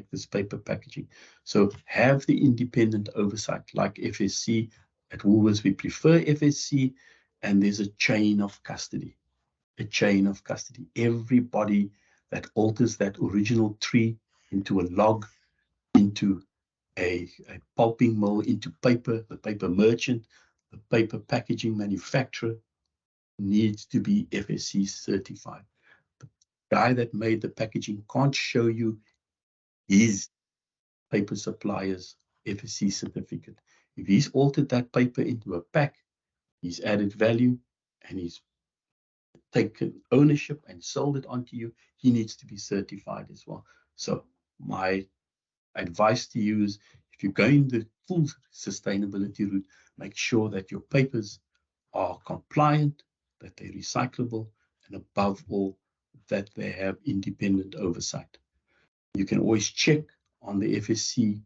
this paper packaging. So have the independent oversight, like FSC. At Woolworths, we prefer FSC, and there's a chain of custody. A chain of custody. Everybody that alters that original tree into a log, into a pulping mill into paper, the paper merchant, the paper packaging manufacturer needs to be FSC certified. The guy that made the packaging can't show you his paper supplier's FSC certificate. If he's altered that paper into a pack, he's added value and he's taken ownership and sold it onto you, he needs to be certified as well. So my advice to you is, if you're going the full sustainability route, make sure that your papers are compliant, that they're recyclable, and above all, that they have independent oversight. You can always check on the FSC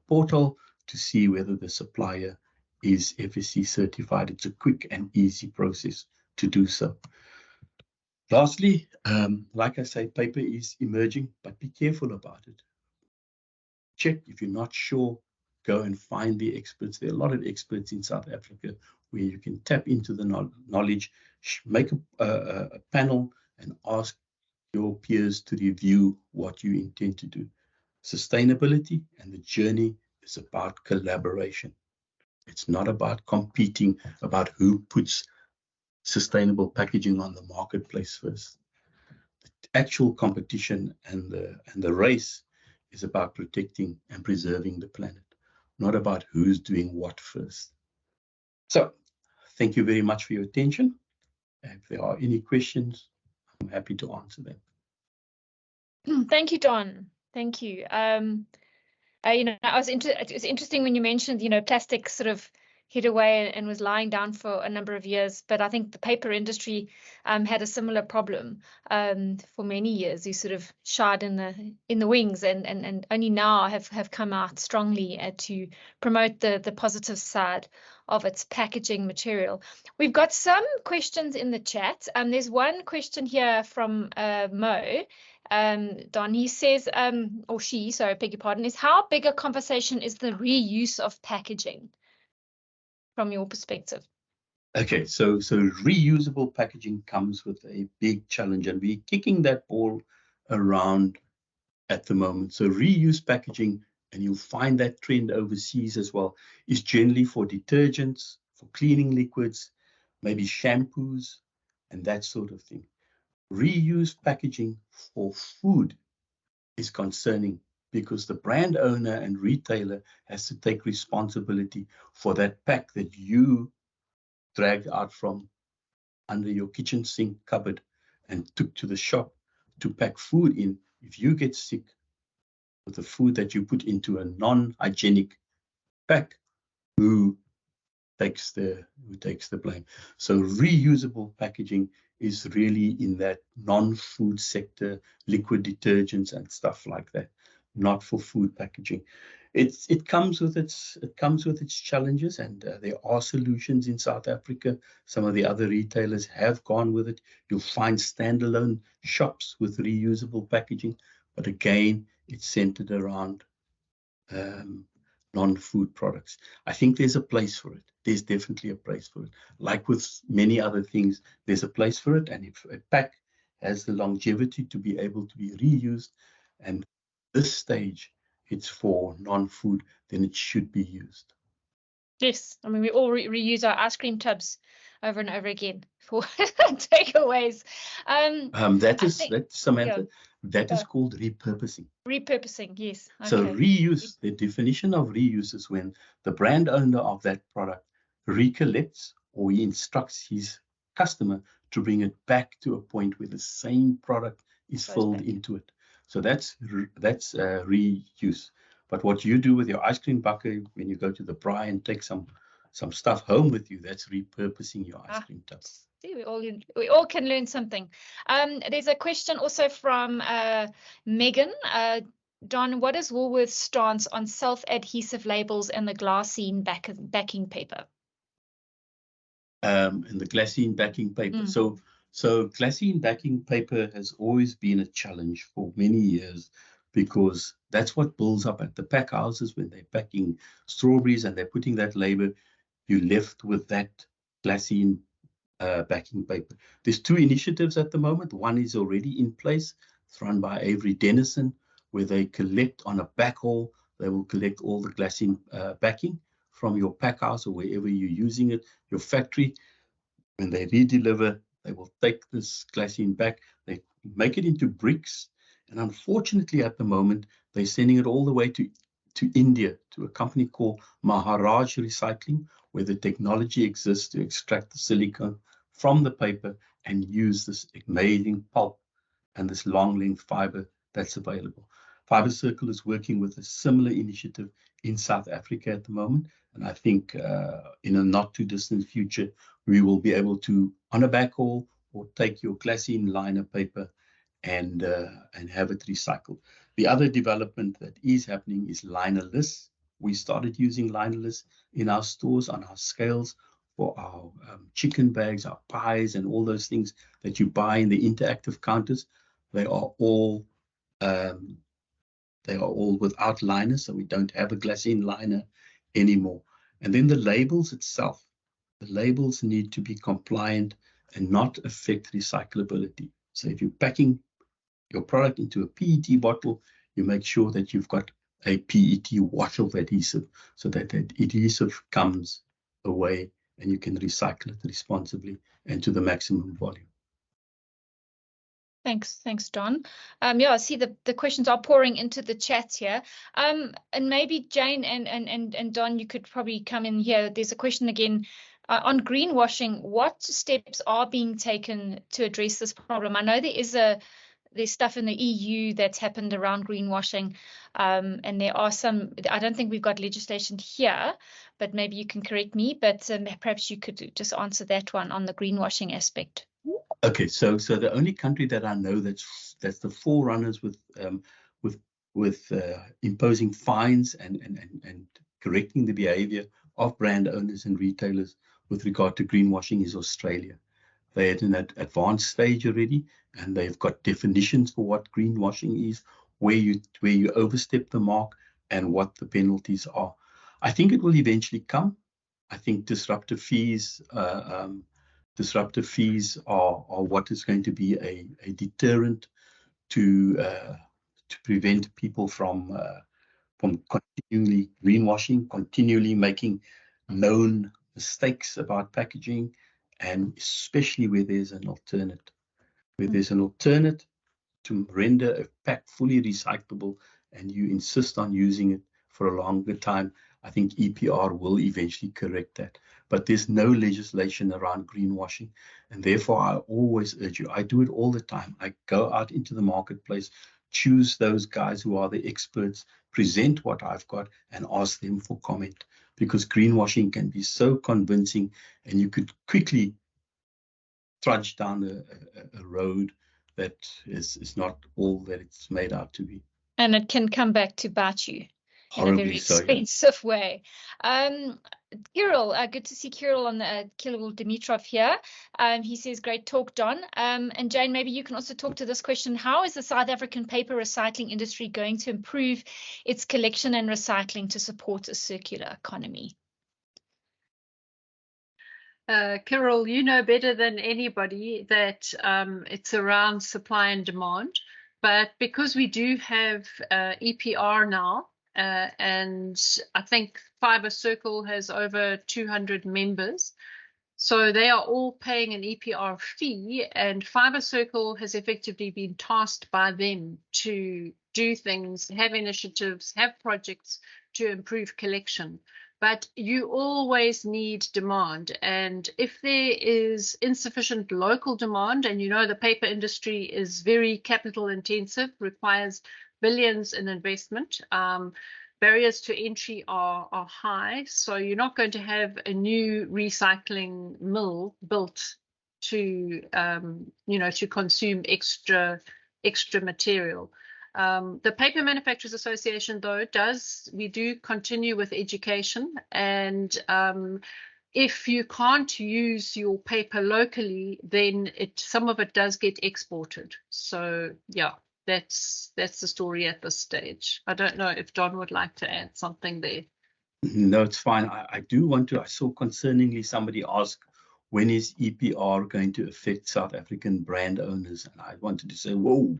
portal to see whether the supplier is FSC certified. It's a quick and easy process to do so. Lastly, like I say, paper is emerging, but be careful about it. Check. If you're not sure, go and find the experts. There are a lot of experts in South Africa where you can tap into the knowledge, make a panel and ask your peers to review what you intend to do. Sustainability and the journey is about collaboration. It's not about competing about who puts sustainable packaging on the marketplace first. The actual competition and the race is about protecting and preserving the planet, not about who's doing what first. So thank you very much for your attention. If there are any questions, I'm happy to answer them. Thank you, Don. Thank you. You know, it was interesting when you mentioned, you know, plastic sort of hid away and was lying down for a number of years. But I think the paper industry had a similar problem for many years. You sort of shied in the wings, and only now have come out strongly to promote the positive side of its packaging material. We've got some questions in the chat. There's one question here from Mo. Don, he says, or she, sorry, beg your pardon, is how big a conversation is the reuse of packaging from your perspective? Okay, so reusable packaging comes with a big challenge, and we're kicking that ball around at the moment. So reuse packaging, and you'll find that trend overseas as well, is generally for detergents, for cleaning liquids, maybe shampoos, and that sort of thing. Reuse packaging for food is concerning because the brand owner and retailer has to take responsibility for that pack that you dragged out from under your kitchen sink cupboard and took to the shop to pack food in. If you get sick with the food that you put into a non-hygienic pack, who takes the blame? So reusable packaging is really in that non-food sector, liquid detergents and stuff like that, not for food packaging. It comes with its challenges, and there are solutions in South Africa. Some of the other retailers have gone with it. You'll find standalone shops with reusable packaging, but again, it's centered around non-food products. I think there's a place for it. There's definitely a place for it. Like with many other things, there's a place for it. And if a pack has the longevity to be able to be reused, and this stage it's for non-food, then it should be used. Yes, I mean, we all reuse our ice cream tubs over and over again for takeaways. Samantha, that is called repurposing. Repurposing, yes. Okay. So reuse, the definition of reuse is when the brand owner of that product recollects or he instructs his customer to bring it back to a point where the same product is filled into it. So that's reuse. But what you do with your ice cream bucket when you go to the braai and take some stuff home with you, that's repurposing your ice cream tub. See, we all can learn something. There's a question also from Megan. Don, what is Woolworths' stance on self-adhesive labels and the glassine backing paper? And the glassine backing paper. So glassine backing paper has always been a challenge for many years, because that's what builds up at the pack houses when they're packing strawberries and they're putting that label. You're left with that glassine backing paper. There's two initiatives at the moment. One is already in place. It's run by Avery Dennison, where they collect on a backhaul They will collect all the glassine backing from your pack house or wherever you're using it, your factory. When they redeliver, they will take this glassine back, they make it into bricks, and unfortunately at the moment, they're sending it all the way to India, to a company called Maharaj Recycling, where the technology exists to extract the silicone from the paper and use this amazing pulp and this long length fiber that's available. Fiber Circle is working with a similar initiative in South Africa at the moment, and I think in a not too distant future, we will be able to, on a backhaul, or take your glassine liner paper and have it recycled. The other development that is happening is linerless. We started using linerless in our stores on our scales for our chicken bags, our pies, and all those things that you buy in the interactive counters. They are all without liners, so we don't have a glassine liner anymore. And then the labels itself, the labels need to be compliant and not affect recyclability. So if you're packing your product into a PET bottle, you make sure that you've got a PET wash-off adhesive so that that adhesive comes away and you can recycle it responsibly and to the maximum volume. Thanks, Don. Yeah, I see the questions are pouring into the chat here. And maybe Jane and Don, you could probably come in here. There's a question again on greenwashing. What steps are being taken to address this problem? I know there's stuff in the EU that's happened around greenwashing, and there are some. I don't think we've got legislation here, but maybe you can correct me. But perhaps you could just answer that one on the greenwashing aspect. Okay, so the only country that I know that's the forerunners with imposing fines and correcting the behavior of brand owners and retailers with regard to greenwashing is Australia. They're at an advanced stage already, and they've got definitions for what greenwashing is, where you overstep the mark, and what the penalties are. I think it will eventually come. I think disruptive fees are what is going to be a deterrent to prevent people from continually greenwashing, continually making known mistakes about packaging, and especially where there's an alternate. Where there's an alternate to render a pack fully recyclable and you insist on using it for a longer time, I think EPR will eventually correct that. But there's no legislation around greenwashing, and therefore I always urge you, I do it all the time. I go out into the marketplace, choose those guys who are the experts, present what I've got, and ask them for comment, because greenwashing can be so convincing, and you could quickly trudge down a road that is not all that it's made out to be. And it can come back to bite you in a very expensive way. Kirill, good to see Kirill on the Kirill Dimitrov here. He says, great talk, Don. And Jane, maybe you can also talk to this question. How is the South African paper recycling industry going to improve its collection and recycling to support a circular economy? Kirill, you know better than anybody that it's around supply and demand. But because we do have EPR now, and I think Fiber Circle has over 200 members, so they are all paying an EPR fee, and Fiber Circle has effectively been tasked by them to do things, have initiatives, have projects to improve collection. But you always need demand, and if there is insufficient local demand, and you know the paper industry is very capital intensive, requires billions in investment, barriers to entry are high, so you're not going to have a new recycling mill built to to consume extra material. The Paper Manufacturers Association, though, we do continue with education, and if you can't use your paper locally, then some of it does get exported. So yeah, that's the story at this stage. I don't know if Don would like to add something there. No, it's fine. I do want to. I saw concerningly somebody ask, when is EPR going to affect South African brand owners? And I wanted to say, whoa.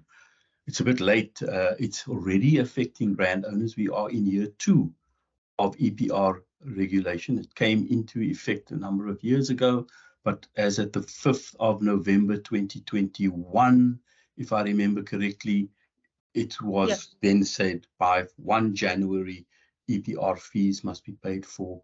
it's a bit late. It's already affecting brand owners. We are in year 2 of EPR regulation. It came into effect a number of years ago, but as at the 5th of November 2021, if I remember correctly, it was then said by 1 January, EPR fees must be paid for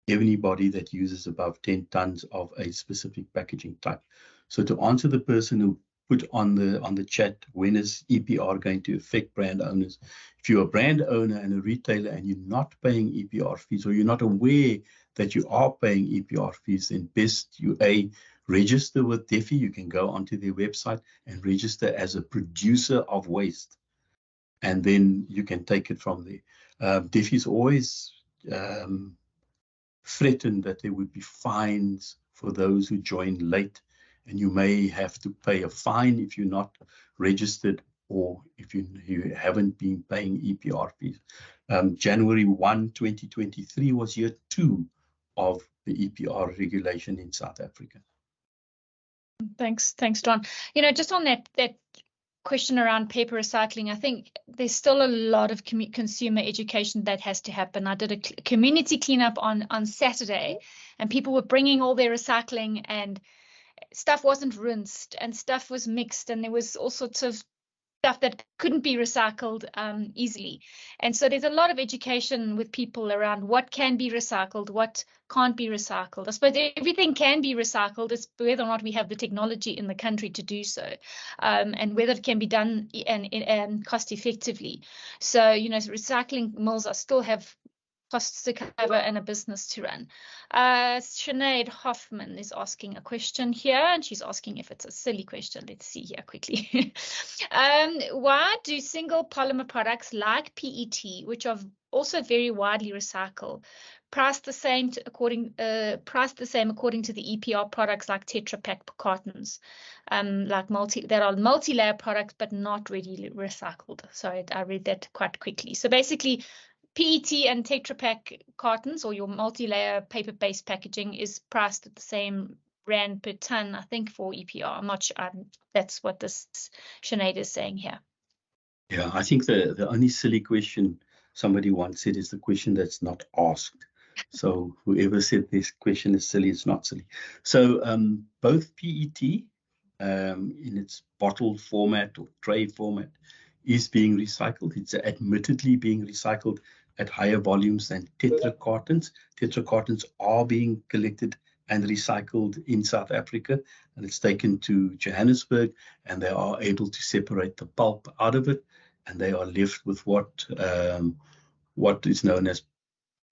anybody that uses above 10 tons of a specific packaging type. So to answer the person who put on the chat, when is EPR going to affect brand owners? If you're a brand owner and a retailer and you're not paying EPR fees, or you're not aware that you are paying EPR fees, then best you register with DEFI. You can go onto their website and register as a producer of waste, and then you can take it from there. DEFI is always threatened that there would be fines for those who join late, and you may have to pay a fine if you're not registered, or if you haven't been paying EPR fees. January 1, 2023 was year 2 of the EPR regulation in South Africa. Thanks, John. Just on that question around paper recycling, I think there's still a lot of consumer education that has to happen. I did a community cleanup on Saturday, and people were bringing all their recycling, and stuff wasn't rinsed and stuff was mixed, and there was all sorts of stuff that couldn't be recycled easily. And so there's a lot of education with people around what can be recycled, what can't be recycled. I suppose everything can be recycled. It's whether or not we have the technology in the country to do so, and whether it can be done and cost effectively. So, recycling mills still have costs to cover and a business to run. Sinead Hoffman is asking a question here, and she's asking if it's a silly question. Let's see here quickly. Why do single polymer products like PET, which are also very widely recycled, price the same according to the EPR products like Tetra Pak cartons, that are multi-layer products but not readily recycled? Sorry, I read that quite quickly. So basically, PET and Tetra Pak cartons, or your multi-layer paper-based packaging, is priced at the same rand per ton, I think, for EPR. I'm not sure. That's what this Sinead is saying here. Yeah, I think the only silly question somebody once said is the question that's not asked. So whoever said this question is silly, it's not silly. So both PET in its bottle format or tray format is being recycled. It's admittedly being recycled at higher volumes than Tetra cartons. Tetra cartons are being collected and recycled in South Africa, and it's taken to Johannesburg, and they are able to separate the pulp out of it, and they are left with what is known as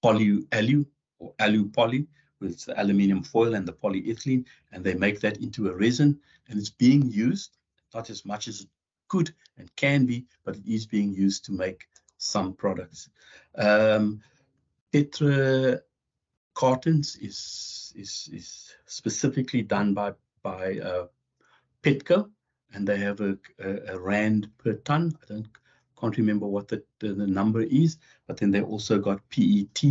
polyalu or alu-poly, with the aluminium foil and the polyethylene, and they make that into a resin, and it's being used, not as much as it could and can be, but it is being used to make some products. Tetra cartons is specifically done by Petco, and they have a rand per ton. Can't remember what the number is, but then they also got PET,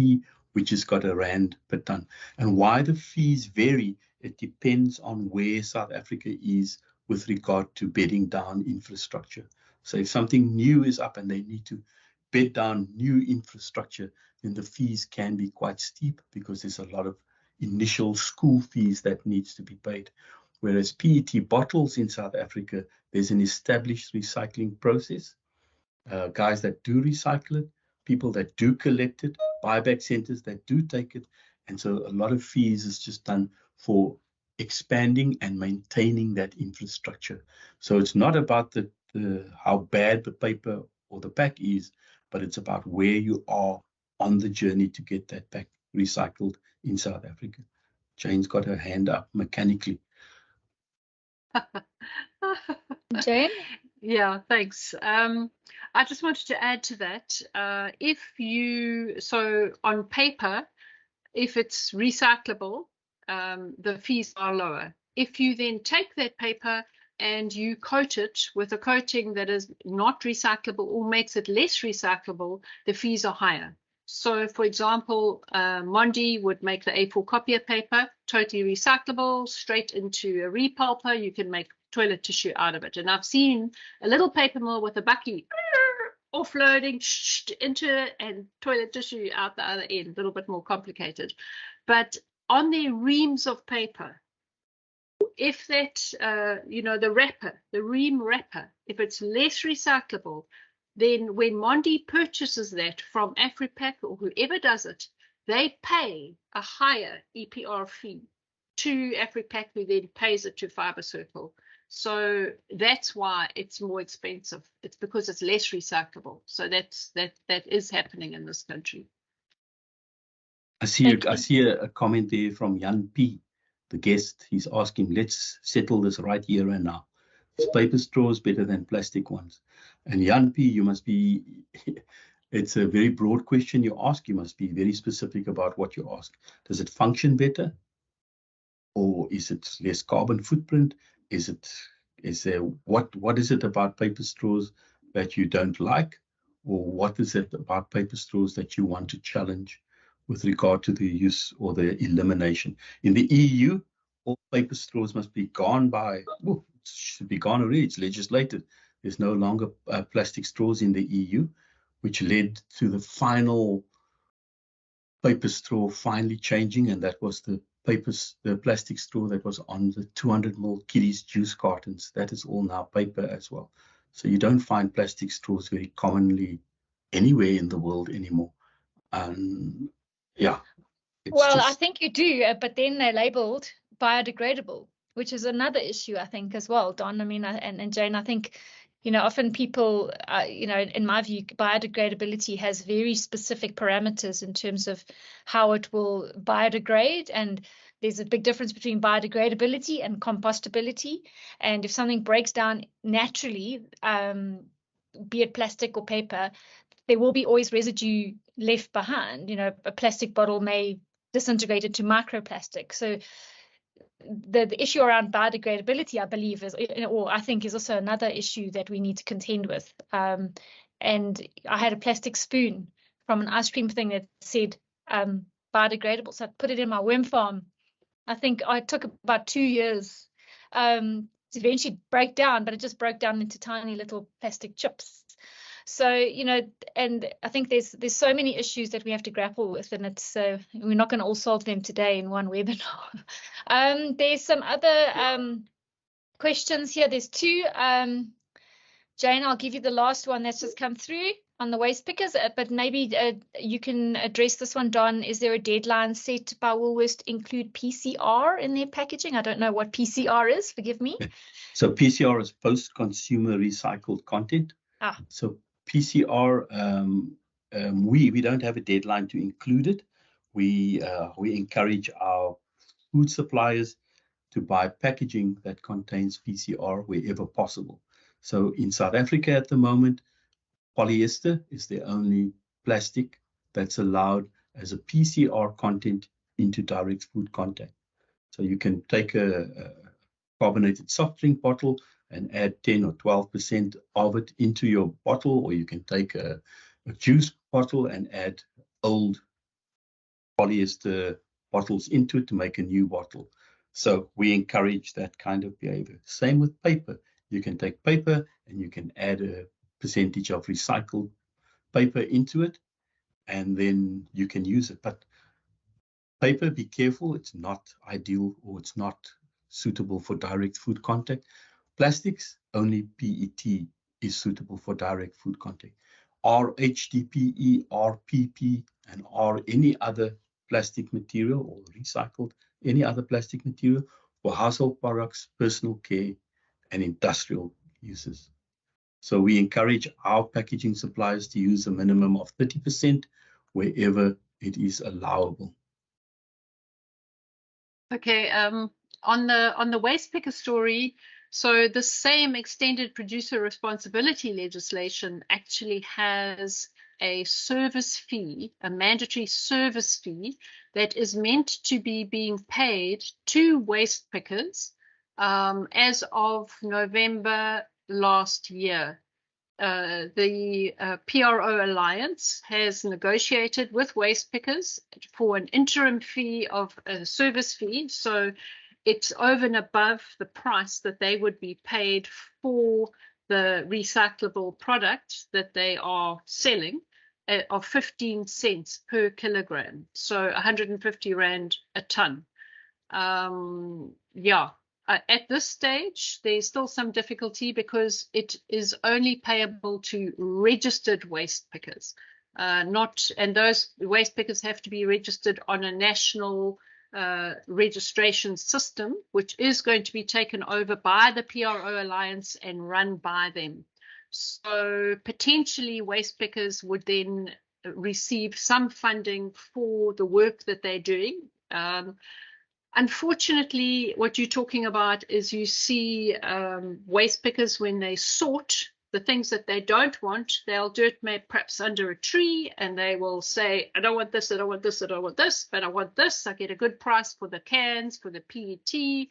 which has got a rand per ton. And why the fees vary, it depends on where South Africa is with regard to bedding down infrastructure. So if something new is up and they need to bed down new infrastructure, then the fees can be quite steep, because there's a lot of initial school fees that needs to be paid. Whereas PET bottles in South Africa, there's an established recycling process. Guys that do recycle it, people that do collect it, buyback centers that do take it. And so a lot of fees is just done for expanding and maintaining that infrastructure. So it's not about how bad the paper or the pack is, but it's about where you are on the journey to get that pack recycled in South Africa. Jane's got her hand up mechanically. Jane? Yeah, thanks. I just wanted to add to that. So on paper, if it's recyclable, the fees are lower. If you then take that paper and you coat it with a coating that is not recyclable or makes it less recyclable, the fees are higher. So, for example, Mondi would make the A4 copier paper totally recyclable, straight into a repulper. You can make toilet tissue out of it. And I've seen a little paper mill with a bucky offloading into it and toilet tissue out the other end, a little bit more complicated. But on their reams of paper, if that, the wrapper, the ream wrapper, if it's less recyclable, then when Mondi purchases that from Afripack or whoever does it, they pay a higher EPR fee to Afripack, who then pays it to Fiber Circle. So that's why it's more expensive. It's because it's less recyclable. So that is happening in this country. I see a comment there from Jan P, the guest. He's asking, let's settle this right here and now. Is paper straws better than plastic ones? And Jan P, you must be, it's a very broad question you ask. You must be very specific about what you ask. Does it function better? Or is it less carbon footprint? What is it about paper straws that you don't like? Or what is it about paper straws that you want to challenge with regard to the use or the elimination? In the EU, all paper straws must be gone should be gone already. It's legislated. There's no longer plastic straws in the EU, which led to the final paper straw finally changing, and that was the plastic straw that was on the 200ml kiddies juice cartons. That is all now paper as well. So you don't find plastic straws very commonly anywhere in the world anymore. I think you do, but then they're labeled biodegradable, which is another issue, I think, as well, Don. I mean, and Jane, I think, often people, in my view, biodegradability has very specific parameters in terms of how it will biodegrade. And there's a big difference between biodegradability and compostability. And if something breaks down naturally, be it plastic or paper, there will be always residue left behind. A plastic bottle may disintegrate into microplastic. So the issue around biodegradability, I believe, is also another issue that we need to contend with. And I had a plastic spoon from an ice cream thing that said biodegradable, so I put it in my worm farm. I think I took about 2 years to eventually break down, but it just broke down into tiny little plastic chips. So, and I think there's so many issues that we have to grapple with, and it's we're not going to all solve them today in one webinar. There's some other questions here. There's two. Jane, I'll give you the last one that's just come through on the waste pickers, but maybe you can address this one, Don. Is there a deadline set by Woolworths to include PCR in their packaging? I don't know what PCR is, forgive me. So PCR is post-consumer recycled content. So PCR, we don't have a deadline to include it. We encourage our food suppliers to buy packaging that contains PCR wherever possible. So in South Africa at the moment, polyester is the only plastic that's allowed as a PCR content into direct food contact. So you can take a carbonated soft drink bottle and add 10 or 12% of it into your bottle, or you can take a juice bottle and add old polyester bottles into it to make a new bottle. So we encourage that kind of behavior. Same with paper. You can take paper and you can add a percentage of recycled paper into it, and then you can use it. But paper, be careful, it's not ideal, or it's not suitable for direct food contact. Plastics, only PET is suitable for direct food contact. RHDPE, RPP, and any other plastic material, or recycled, any other plastic material for household products, personal care, and industrial uses. So we encourage our packaging suppliers to use a minimum of 30% wherever it is allowable. Okay, on the waste picker story, so the same extended producer responsibility legislation actually has a service fee, a mandatory service fee that is meant to be being paid to waste pickers as of November last year. The PRO Alliance has negotiated with waste pickers for an interim fee of a service fee. So it's over and above the price that they would be paid for the recyclable product that they are selling of 15 cents per kilogram. So 150 Rand a ton. At this stage, there's still some difficulty because it is only payable to registered waste pickers. And those waste pickers have to be registered on a national registration system, which is going to be taken over by the PRO Alliance and run by them. So potentially waste pickers would then receive some funding for the work that they're doing. Unfortunately, what you're talking about is you see waste pickers, when they sort the things that they don't want, they'll do it perhaps under a tree, and they will say, I don't want this, I don't want this, I don't want this, but I want this. I get a good price for the cans, for the PET,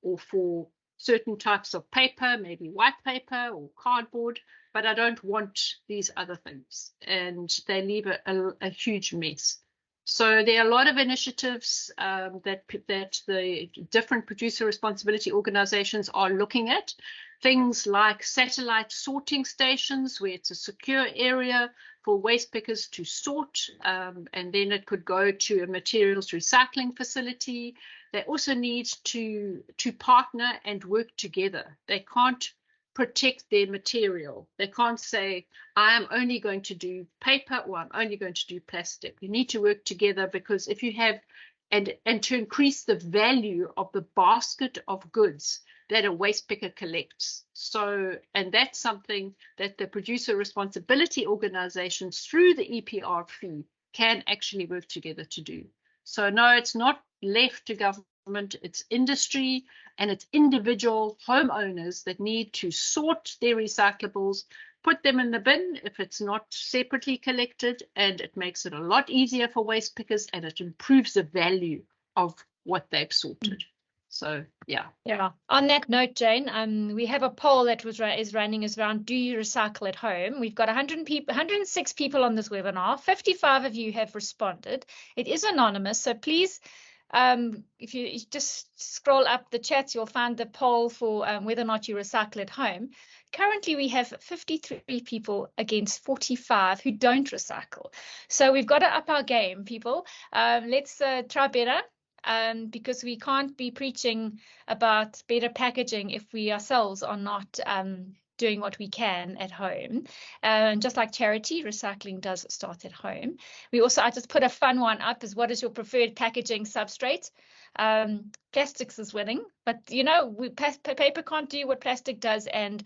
or for certain types of paper, maybe white paper or cardboard, but I don't want these other things. And they leave a huge mess. So there are a lot of initiatives that the different producer responsibility organizations are looking at. Things like satellite sorting stations, where it's a secure area for waste pickers to sort, and then it could go to a materials recycling facility. They also need to partner and work together. They can't protect their material. They can't say, I am only going to do paper or I'm only going to do plastic. You need to work together, because if you have, and to increase the value of the basket of goods that a waste picker collects. So, and that's something that the producer responsibility organizations through the EPR fee can actually work together to do. So no, it's not left to government, it's industry and it's individual homeowners that need to sort their recyclables, put them in the bin if it's not separately collected, and it makes it a lot easier for waste pickers, and it improves the value of what they've sorted. So yeah. On that note, Jane, we have a poll that is running around, do you recycle at home? We've got 106 people on this webinar. 55 of you have responded. It is anonymous, so please, if you just scroll up the chats, you'll find the poll for whether or not you recycle at home. Currently, we have 53 people against 45 who don't recycle. So we've got to up our game, people. Let's try better. Because we can't be preaching about better packaging if we ourselves are not doing what we can at home. Just like charity, recycling does start at home. I just put a fun one up, is what is your preferred packaging substrate? Plastics is winning, but paper can't do what plastic does, and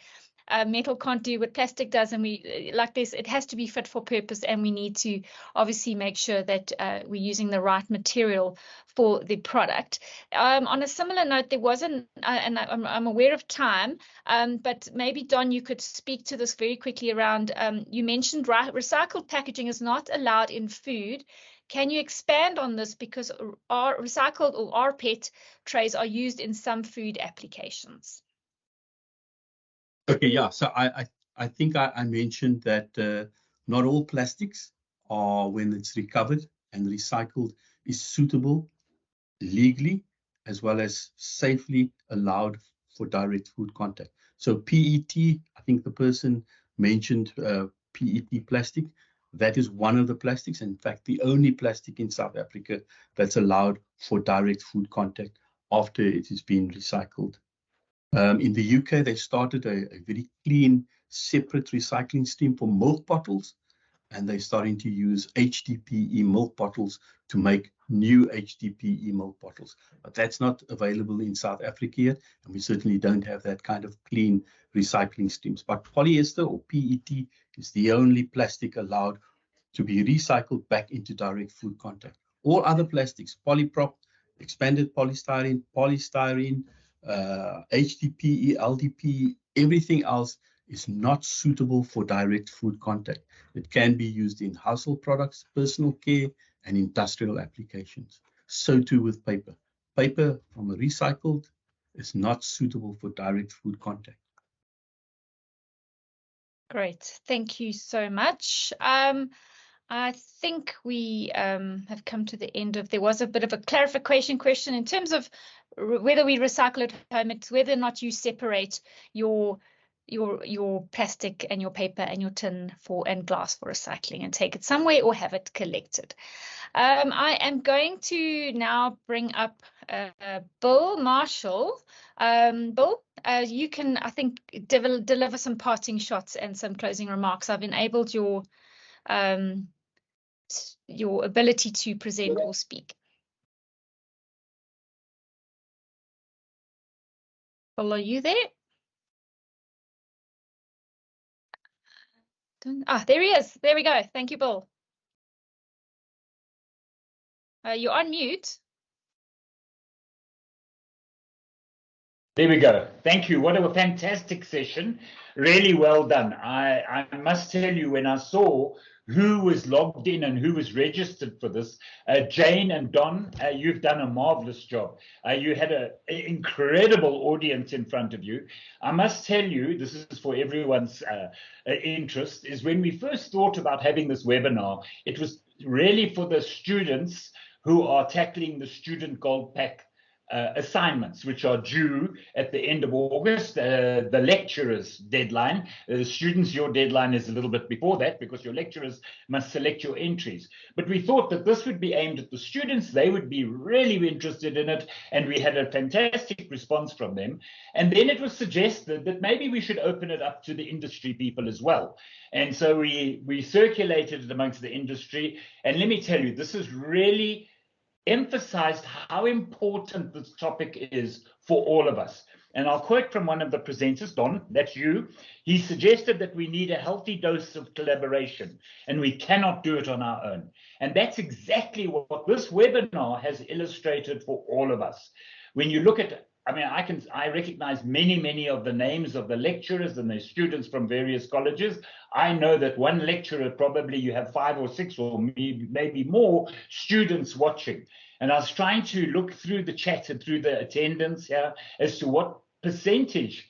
metal can't do what plastic does, and it has to be fit for purpose, and we need to obviously make sure that we're using the right material for the product. On a similar note, there wasn't, and I'm aware of time, but maybe Don, you could speak to this very quickly around, you mentioned recycled packaging is not allowed in food. Can you expand on this, because our recycled or rPET trays are used in some food applications? Okay, yeah. So I think I mentioned that not all plastics are, when it's recovered and recycled, is suitable legally as well as safely allowed for direct food contact. So PET, I think the person mentioned PET plastic. That is one of the plastics. In fact, the only plastic in South Africa that's allowed for direct food contact after it has been recycled. In the UK, they started a very clean, separate recycling stream for milk bottles, and they're starting to use HDPE milk bottles to make new HDPE milk bottles. But that's not available in South Africa yet, and we certainly don't have that kind of clean recycling streams. But polyester or PET is the only plastic allowed to be recycled back into direct food contact. All other plastics, polyprop, expanded polystyrene, HDPE, LDPE, everything else is not suitable for direct food contact. It can be used in household products, personal care, and industrial applications. So too with paper. Paper from a recycled is not suitable for direct food contact. Great, thank you so much. I think we have come to the end of, there was a bit of a clarification question in terms of whether we recycle at home, it's whether or not you separate your plastic and your paper and your tin and glass for recycling and take it somewhere or have it collected. I am going to now bring up Bill Marshall. Bill, you can, I think, deliver some parting shots and some closing remarks. I've enabled your ability to present or speak. Bill, are you there? There he is. There we go. Thank you, Bill. You're on mute. There we go. Thank you. What a fantastic session. Really well done. I must tell you, when I saw who was logged in and who was registered for this, Jane and Don, you've done a marvelous job. You had an incredible audience in front of you. I must tell you, this is for everyone's interest, is when we first thought about having this webinar, it was really for the students who are tackling the Student Gold Pack assignments, which are due at the end of August, the lecturer's deadline. The students, your deadline is a little bit before that because your lecturers must select your entries. But we thought that this would be aimed at the students. They would be really interested in it, and we had a fantastic response from them. And then it was suggested that maybe we should open it up to the industry people as well. And so we circulated it amongst the industry. And let me tell you, this is really emphasized how important this topic is for all of us. And I'll quote from one of the presenters, Don, that's you. He suggested that we need a healthy dose of collaboration, and we cannot do it on our own. And that's exactly what this webinar has illustrated for all of us. When you look at, I mean, I recognize many of the names of the lecturers and the students from various colleges. I know that one lecturer, probably you have 5 or 6 or maybe more students watching. And I was trying to look through the chat and through the attendance here as to what percentage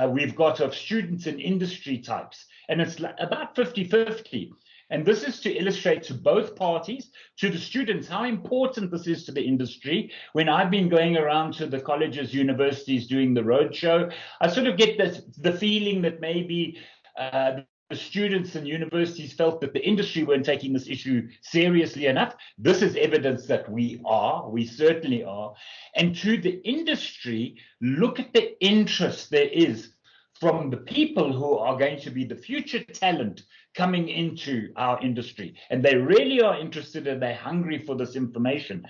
we've got of students in industry types. And it's about 50-50. And this is to illustrate to both parties, to the students, how important this is to the industry. When I've been going around to the colleges, universities doing the roadshow, I sort of get the feeling that maybe the students and universities felt that the industry weren't taking this issue seriously enough. This is evidence that we certainly are. And to the industry, look at the interest there is from the people who are going to be the future talent coming into our industry. And they really are interested and they're hungry for this information.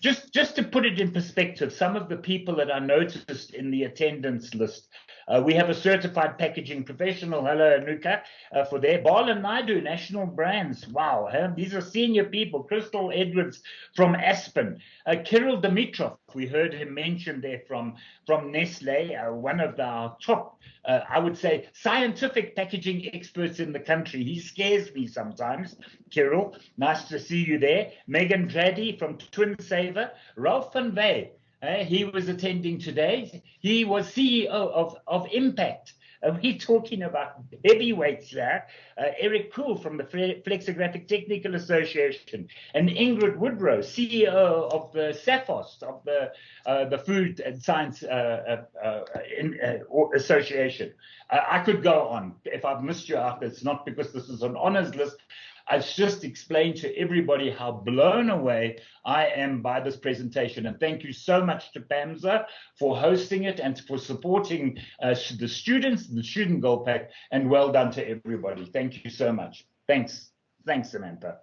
Just to put it in perspective, some of the people that I noticed in the attendance list, we have a certified packaging professional, hello Anuka, for there. Bal and Naidu, national brands, wow, these are senior people. Crystal Edwards from Aspen. Kirill Dimitrov, we heard him mentioned there from Nestle, one of our top, I would say, scientific packaging experts in the country. He scares me sometimes. Kirill, nice to see you there. Megan Draddy from Twin Saver. Ralph van Wey, he was attending today. He was CEO of Impact. We're talking about heavyweights there. Eric Poole from the Flexographic Technical Association, and Ingrid Woodrow, CEO of the SAFOS, of the Food and Science Association. I could go on. If I've missed you out, it's not because this is an honors list. I've just explained to everybody how blown away I am by this presentation. And thank you so much to PAMSA for hosting it and for supporting the students, the Student Gold Pack, and well done to everybody. Thank you so much. Thanks, Samantha.